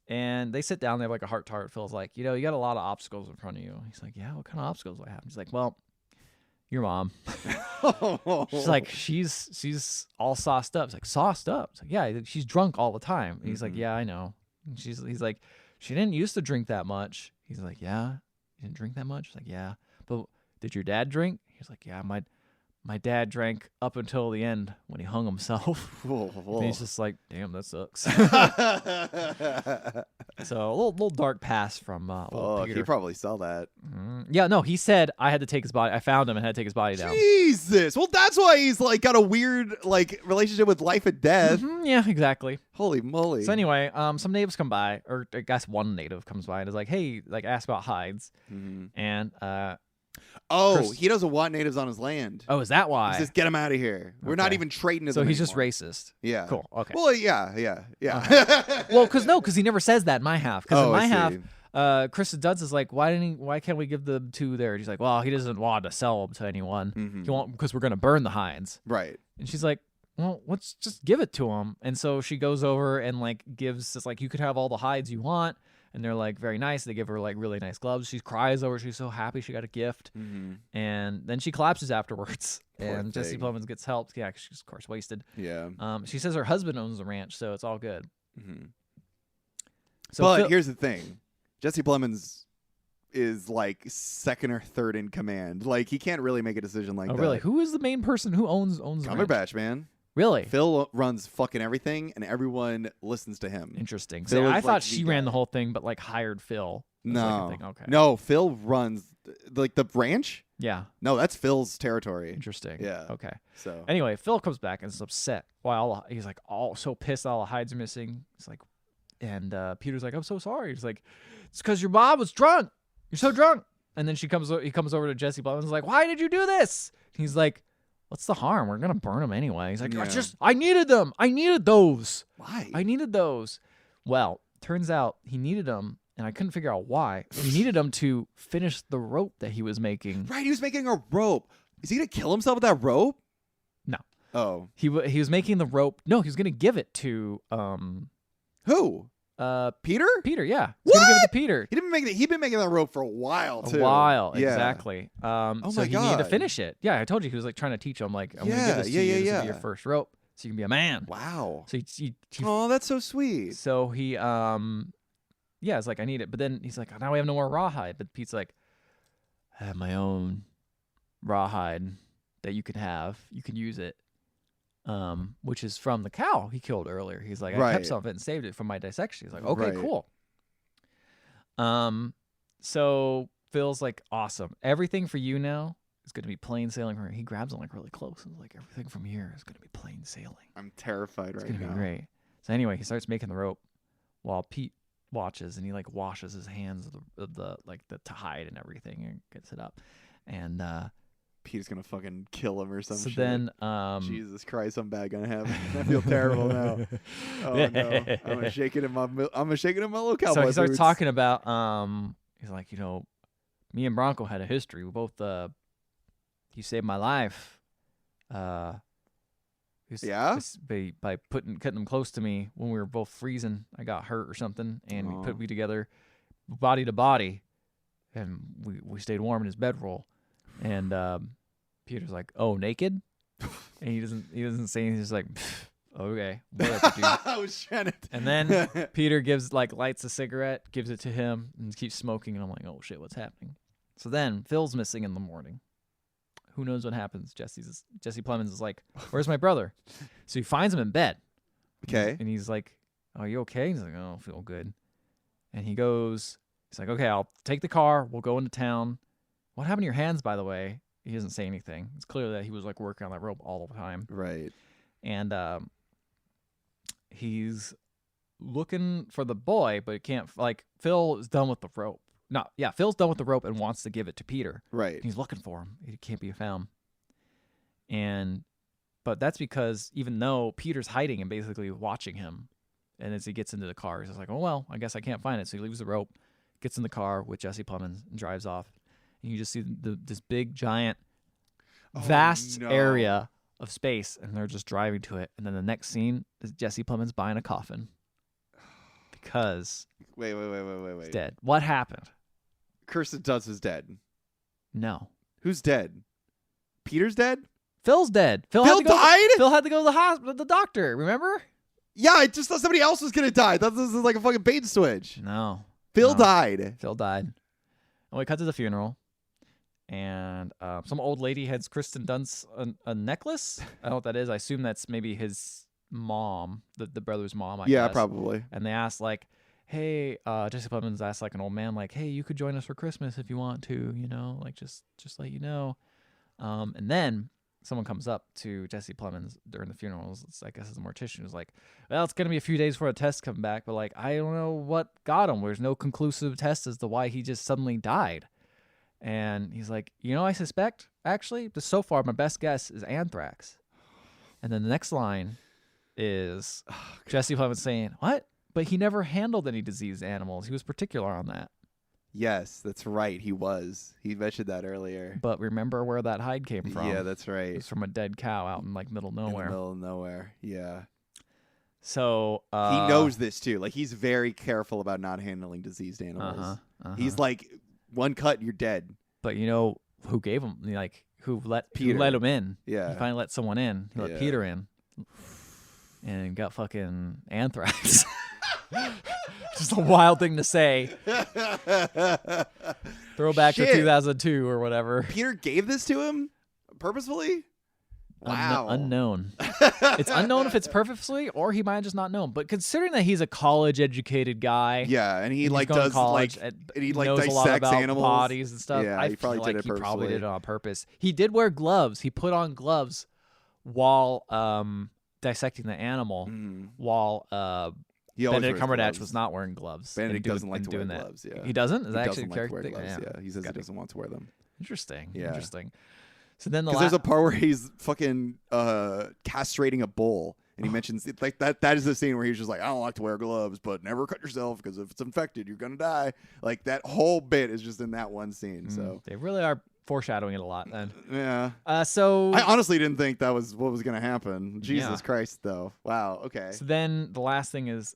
And they sit down. They have a heart to heart. Phil's like, you got a lot of obstacles in front of you. He's like, yeah. What kind of obstacles do I have? He's like, well. Your mom. She's like, she's all sauced up. It's like, sauced up? It's like, yeah, she's drunk all the time. And he's like, yeah, I know. And he's like, she didn't used to drink that much. He's like, yeah, you didn't drink that much? He's like, yeah. But did your dad drink? He's like, yeah, my dad drank up until the end when he hung himself. And he's just like, damn, that sucks. So a little dark pass from Peter. He probably saw that. Yeah, no, he said I had to take his body. I found him and had to take his body down. Jesus. Well, that's why he's got a weird relationship with life and death. Yeah, exactly. Holy moly. So anyway, some natives come by, or I guess one native comes by and is like, hey, ask about hides. And he doesn't want natives on his land. Oh, is that why? He says, get him out of here. We're not even trading. So he's anymore. just racist. Yeah. Cool. Okay. Well, yeah. Well, because he never says that in my half. Because in my I half, Chris Duds is like, why can't we give the two there? And he's like, well, he doesn't want to sell them to anyone. He won't because we're gonna burn the hides. Right. And she's like, well, let's just give it to him. And so she goes over and gives this you could have all the hides you want. And they're very nice. They give her really nice gloves. She cries over. She's so happy she got a gift. And then she collapses afterwards. And Jesse Plemons gets helped. Yeah, 'cause she's of course wasted. Yeah. She says her husband owns the ranch, so it's all good. So but here's the thing: Jesse Plemons is second or third in command. He can't really make a decision like that. Oh, really? Who is the main person who owns the Cumberbatch, ranch? Man. Really? Phil runs fucking everything, and everyone listens to him. Interesting. So I thought she ran the whole thing, but hired Phil. No. Okay. No, Phil runs the ranch. Yeah. No, that's Phil's territory. Interesting. Yeah. Okay. So anyway, Phil comes back and is upset. He's all so pissed all the hides are missing. It's and Peter's like, I'm so sorry. He's like, it's because your mom was drunk. You're so drunk. And then he comes over to Jesse Plemons and is like, why did you do this? He's like, what's the harm? We're gonna burn them anyway. He's like, I needed them. I needed those. Why? I needed those. Well, turns out he needed them, and I couldn't figure out why. He needed them to finish the rope that he was making. Right, he was making a rope. Is he gonna kill himself with that rope? No. Oh. He was making the rope. No, he was gonna give it to who? Peter? Peter, yeah. What? He's gonna give it to Peter. He'd been making that rope for a while too. Exactly. Oh so my he God. needed to finish it. Yeah, I told you he was trying to teach him I'm gonna give this to you. This will be your first rope, so you can be a man. Wow. So oh, that's so sweet. So he it's I need it, but then he's like, now we have no more rawhide. But Pete's like, I have my own rawhide that you can have. You can use it. Which is from the cow he killed earlier. He's like, I kept some of it and saved it from my dissection. He's like, okay, cool. So Phil's like, awesome. Everything for you now is going to be plain sailing from here. He grabs him really close and everything from here is going to be plain sailing. I'm terrified right now. It's going to be great. So anyway, he starts making the rope while Pete watches and he washes his hands of the hide and everything and gets it up. And Pete's gonna fucking kill him or something. So then, Jesus Christ, I'm bad gonna have. I feel terrible now. Oh no, I'm gonna shake it in my little cowboy. So he starts boots. talking about, he's like, me and Bronco had a history. We both, he saved my life. By cutting him close to me when we were both freezing. I got hurt or something, and we put me together, body to body, and we stayed warm in his bedroll. And Peter's like, oh, naked? And he doesn't say anything. He's just like, okay, whatever, dude. I was trying to. And then Peter lights a cigarette, gives it to him, and keeps smoking. And I'm like, oh shit, what's happening? So then Phil's missing in the morning. Who knows what happens? Jesse Plemons is like, where's my brother? So he finds him in bed. Okay. And he's like, are you okay? He's like, oh, I don't feel good. And he's like, okay, I'll take the car. We'll go into town. What happened to your hands, by the way? He doesn't say anything. It's clear that he was like working on that rope all the time. Right. And he's looking for the boy, but he can't. Like, Phil is done with the rope. Phil's done with the rope and wants to give it to Peter. Right. And he's looking for him. He can't be found. But that's because even though Peter's hiding and basically watching him, and as he gets into the car, he's just like, oh, well, I guess I can't find it. So he leaves the rope, gets in the car with Jesse Plemons, and drives off. And you just see this big, giant, vast area of space, and they're just driving to it. And then the next scene is Jesse Plemons buying a coffin because wait. He's dead. What happened? Kirsten Dunst is dead. No. Who's dead? Peter's dead? Phil's dead. Phil died? Phil had to go to the hospital, the doctor, remember? Yeah, I just thought somebody else was going to die. I thought this was like a fucking bait and switch. No. Phil died. Phil died. And we cut to the funeral. And some old lady hands Kristen Dunst a necklace. I don't know what that is. I assume that's maybe his mom, the brother's mom, I guess. Probably. And they asked, like, hey, Jesse Plemons asked, like, an old man, like, hey, you could join us for Christmas if you want to, you know, like, just let you know. And then someone comes up to Jesse Plemons during the funeral. It's, I guess, it's a mortician who's like, well, it's going to be a few days before the tests come back, but, like, I don't know what got him. There's no conclusive test as to why he just suddenly died. And he's like, you know, I suspect, actually, just so far, my best guess is anthrax. And then the next line is Jesse Plemons saying, what? But he never handled any diseased animals. He was particular on that. Yes, that's right. He was. He mentioned that earlier. But remember where that hide came from? Yeah, that's right. It was from a dead cow out in, like, middle of nowhere. In the middle of nowhere, yeah. So he knows this, too. Like, he's very careful about not handling diseased animals. He's like, one cut, you're dead. But you know who gave him, like, who let him in? Yeah. He finally let someone in. He let Peter in. And got fucking anthrax. Just a wild thing to say. Throwback to 2002 or whatever. Peter gave this to him purposefully? Wow. Unknown. It's unknown if it's purposely or he might have just not known. But considering that he's a college-educated guy, yeah, and he like does like and he like knows dissects a lot about animals, bodies and stuff. Yeah, I he probably feel did like it he probably purposely. did it on purpose. He did wear gloves. He put on gloves while dissecting the animal. While Benedict Cumberbatch was not wearing gloves. Benedict doesn't like to wear gloves. Yeah, he doesn't. Is he that doesn't actually like a to wear character? gloves. Yeah, he says he doesn't want to wear them. Interesting. Yeah. Interesting. So then there's a part where he's fucking castrating a bull, and he mentions like that. That is the scene where he's just like, I don't like to wear gloves, but never cut yourself because if it's infected, you're gonna die. Like that whole bit is just in that one scene. So they really are foreshadowing it a lot. Then so I honestly didn't think that was what was gonna happen. Jesus Christ, though. Wow. Okay. So then the last thing is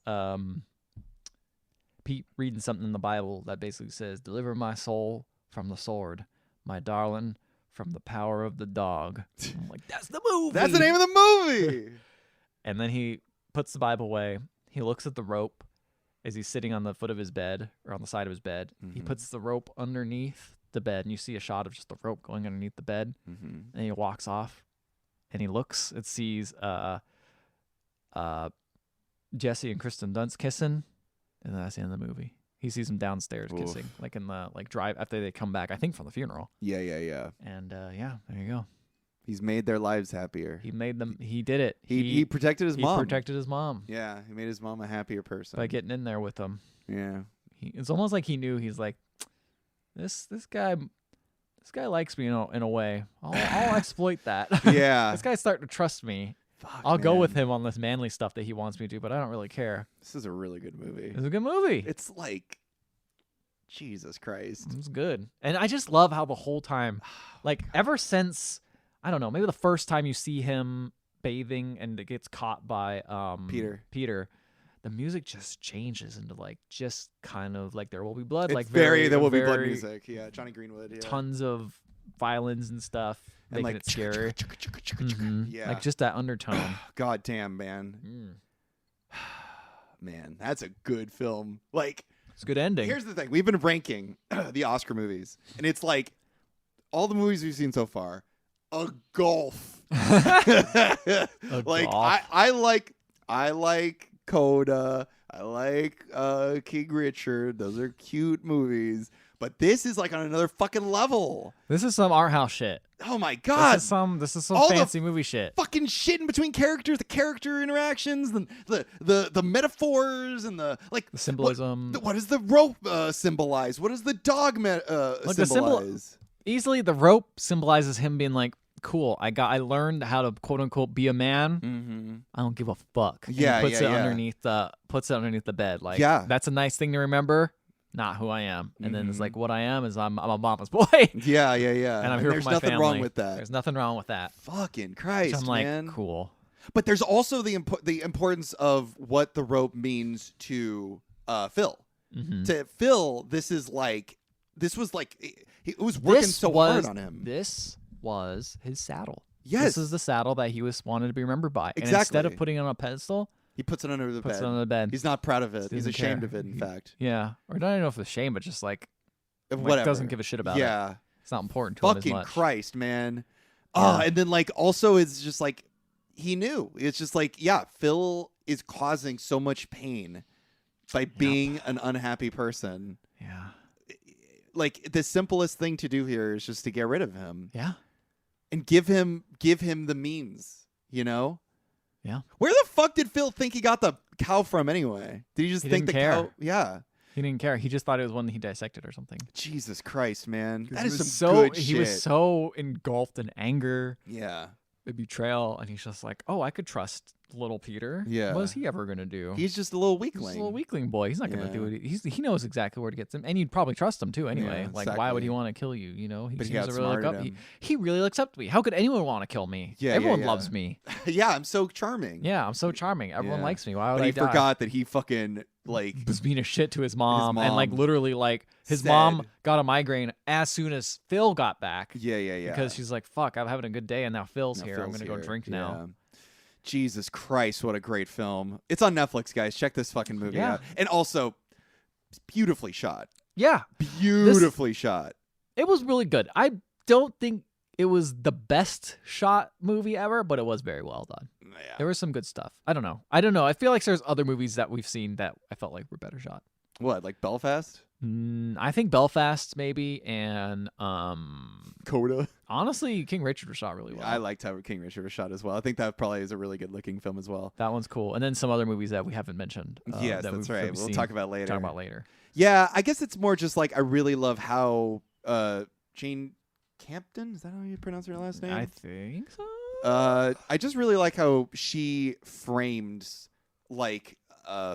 Pete reading something in the Bible that basically says, "Deliver my soul from the sword, my darling from the power of the dog." I'm like, that's the movie. That's the name of the movie. And then he puts the Bible away. He looks at the rope as he's sitting on the foot of his bed or on the side of his bed. He puts the rope underneath the bed, and you see a shot of just the rope going underneath the bed. And he walks off, and he looks and sees Jesse and Kristen Dunst kissing, and that's the end of the movie. He sees them downstairs kissing, like in the drive after they come back, I think from the funeral. Yeah. And there you go. He's made their lives happier. He made them. He did it. He protected his mom. He protected his mom. Yeah, he made his mom a happier person by getting in there with them. Yeah. It's almost like he knew. He's like, this guy likes me, in a way. I'll exploit that. Yeah. This guy's starting to trust me. I'll go with him on this manly stuff that he wants me to, but I don't really care. This is a really good movie. It's a good movie. It's like, Jesus Christ. It's good. And I just love how the whole time, like ever since, I don't know, maybe the first time you see him bathing and it gets caught by Peter, the music just changes into like just kind of like There Will Be Blood. It's like There Will Be Blood music. Yeah, Johnny Greenwood. Yeah. Tons of violins and stuff. and making like it scary. Yeah, Like just that undertone. God damn, man. Man, that's a good film. Like, it's a good ending. here's the thing: we've been ranking the Oscar movies, and it's like all the movies we've seen so far, a gulf. Like gulf. I like Coda. I like King Richard. Those are cute movies. But this is like on another fucking level. This is some art house shit. Oh my god! This is some All fancy the movie shit. Fucking shit in between characters, the character interactions, the metaphors, and the like The symbolism. What does the rope symbolize? What does the dog symbolize? Easily, the rope symbolizes him being like, cool. I learned how to quote unquote be a man. Mm-hmm. I don't give a fuck. And Yeah, he puts yeah, it yeah. underneath the bed. Like, Yeah. that's a nice thing to remember. Not who I am. And then it's Mhm. like, what I am is I'm a mama's boy. Yeah, yeah, yeah. And I'm here there's for my nothing family. wrong with that. There's nothing wrong with that. Fucking Which Christ, I'm like, man. cool. But there's also the importance of what the rope means to Phil. Mm-hmm. To Phil, this was working so hard on him. This was his saddle. Yes. This is the saddle that he wanted to be remembered by. Exactly. And instead of putting it on a pedestal, He puts it under the puts bed. it on the bed. He's not proud of it. He's Doesn't ashamed care. of it, in fact. Yeah. Or not even know if it's shame, but just like Whatever. doesn't give a shit about it. Yeah. It's not important to him as Fucking much. Christ, man. Yeah. And then like also it's just like he knew. It's just like, yeah, Phil is causing so much pain by being an unhappy person. Yeah. Like the simplest thing to do here is just to get rid of him Yeah. and give him the means, you know? Yeah. Where the fuck did Phil think he got the cow from anyway? Did he just He think the didn't care. cow? Yeah. He didn't care. He just thought it was one he dissected or something. Jesus Christ, man. That He is was some good shit. He was so engulfed in anger, Yeah. the betrayal, and he's just like, oh, I could trust little Peter. Yeah. What is he ever going to do? He's just a little He's weakling. just a little weakling boy. He's not going to Yeah. do it. He knows exactly where to get them, and you'd probably trust him too. Anyway, Yeah, like why would he exactly. want to kill you? You know, he But he seems to really look outsmarted up. him. He really looks up to me. How could anyone want to kill me? Yeah, everyone yeah. loves me. Yeah, I'm so charming. Yeah, I'm so charming. Everyone Yeah. likes me. Why would But I he die? forgot that he fucking like Was being a shit to his mom, and like mom literally like his said- mom got a migraine as soon as Phil got back. yeah. Because she's like, fuck, I'm having a good day, and now Phil's Now here. I'm Phil's going to go here. drink now. Yeah. Jesus Christ, what a great film. It's on Netflix, guys. Check this fucking movie Yeah. out. And also, it's beautifully shot. Yeah, Beautifully shot. it was really good. I don't think it was the best shot movie ever, but it was very well done. Yeah. There was some good stuff. I don't know. I feel like there's other movies that we've seen that I felt like were better shot. What, like Belfast? I think Belfast maybe, and Coda? honestly, King Richard was shot really well. I liked how King Richard was shot as well. I think that probably is a really good looking film as well. That one's cool. And then some other movies that we haven't mentioned. Yes, that that's we've right. We'll seen. talk about later. Talk about later. Yeah, I guess it's more just like I really love how Jane Campion, is that how you pronounce her last name? I think so. I just really like how she framed like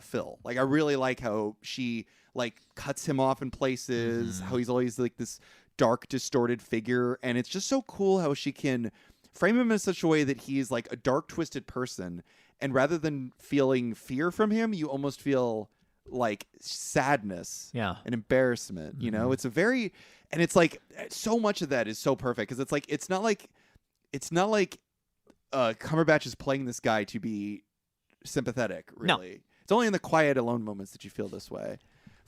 Phil. Like I really like how she like cuts him off in places, how he's always like this dark, distorted figure, and it's just so cool how she can frame him in such a way that he's like a dark, twisted person, and rather than feeling fear from him, you almost feel like sadness Yeah. and embarrassment. You know, it's a very, and it's like so much of that is so perfect because it's not like Cumberbatch is playing this guy to be sympathetic. No. Really, it's only in the quiet, alone moments that you feel this way.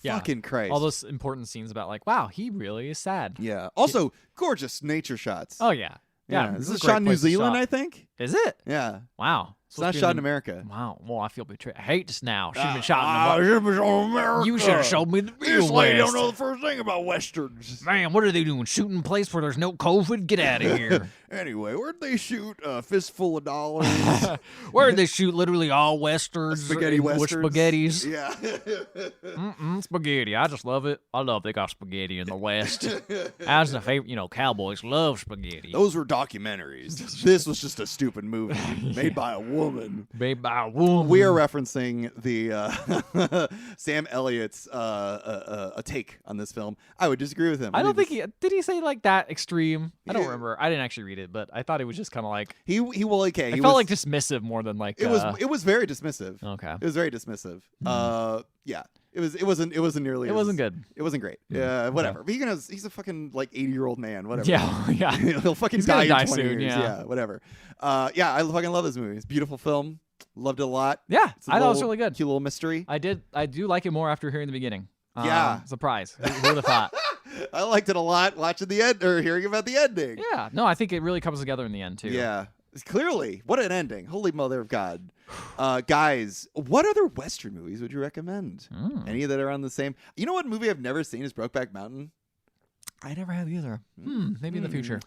Yeah. Fucking Christ! All those important scenes about like, wow, he really is sad. yeah. Also, gorgeous nature shots. Oh yeah. Yeah. This a is great shot in New place to Zealand, shot. I think. Is it? Yeah, Wow. it's not shot in America. Wow. Well, I feel betrayed. I hate this now. Should have been shot in America. You should have showed me the real This lady West. don't know the first thing about westerns. Man, what are they doing? Shooting a place where there's no COVID? Get out of here. Anyway, where'd they shoot a fistful of dollars? Where did they shoot literally all westerns? Spaghetti with westerns. spaghettis. Yeah. Spaghetti. I just love it. I love they got spaghetti in the West. As the favorite, cowboys love spaghetti. Those were documentaries. This was just a stupid movie made by a woman. Made by a woman. We are referencing the Sam Elliott's a take on this film. I would disagree with him. I don't think did he say like that extreme? I don't Yeah. remember. I didn't actually read hated, but I thought he was just kind of like he well, okay. It felt like dismissive more than like it was very dismissive. Okay. It was very dismissive. Yeah. It wasn't nearly. It wasn't good. It wasn't great. Yeah, whatever. Okay. But he's a fucking like 80-year-old man. Whatever. Yeah. He'll fucking He's die gonna in die 20 soon, years. yeah. Whatever. Yeah, I fucking love this movie. It's a beautiful film. Loved it a lot. Yeah, It's a I thought it was little really good. Cute little mystery. I do like it more after hearing the beginning. Yeah. Surprise. Who would have thought? I liked it a lot watching the end or hearing about the ending. Yeah. No, I think it really comes together in the end too. Yeah. Clearly. What an ending. Holy mother of God. Guys, what other Western movies would you recommend? Any that are on the same? You know what movie I've never seen is Brokeback Mountain? I never have either. Maybe in the future.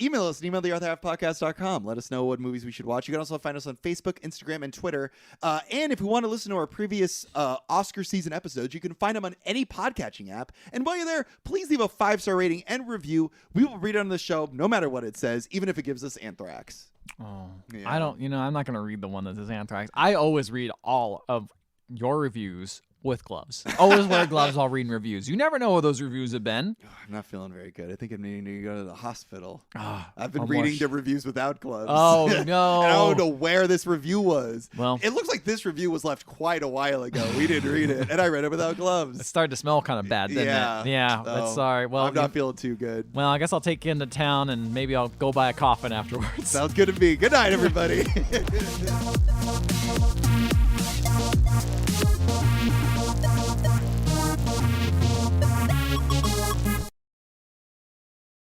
Email us at emailthearthalfpodcast.com. Let us know what movies we should watch. You can also find us on Facebook, Instagram, and Twitter. And if you want to listen to our previous Oscar season episodes, you can find them on any podcatching app. And while you're there, please leave a 5-star rating and review. We will read it on the show no matter what it says, even if it gives us anthrax. Oh, Yeah. I don't. I'm not going to read the one that says anthrax. I always read all of your reviews with gloves. Always wear gloves while reading reviews. You never know what those reviews have been. I'm not feeling very good. I think I'm needing to go to the hospital. I've been almost. reading the reviews without gloves. Oh, no. And I don't know where this review was. Well, it looks like this review was left quite a while ago. We didn't read it, and I read it without It gloves. started to smell kind of bad, didn't it? Yeah, So, that's sorry. Well, I'm not feeling too good. Well, I guess I'll take you into town and maybe I'll go buy a coffin afterwards. Sounds good to me. Good night, everybody.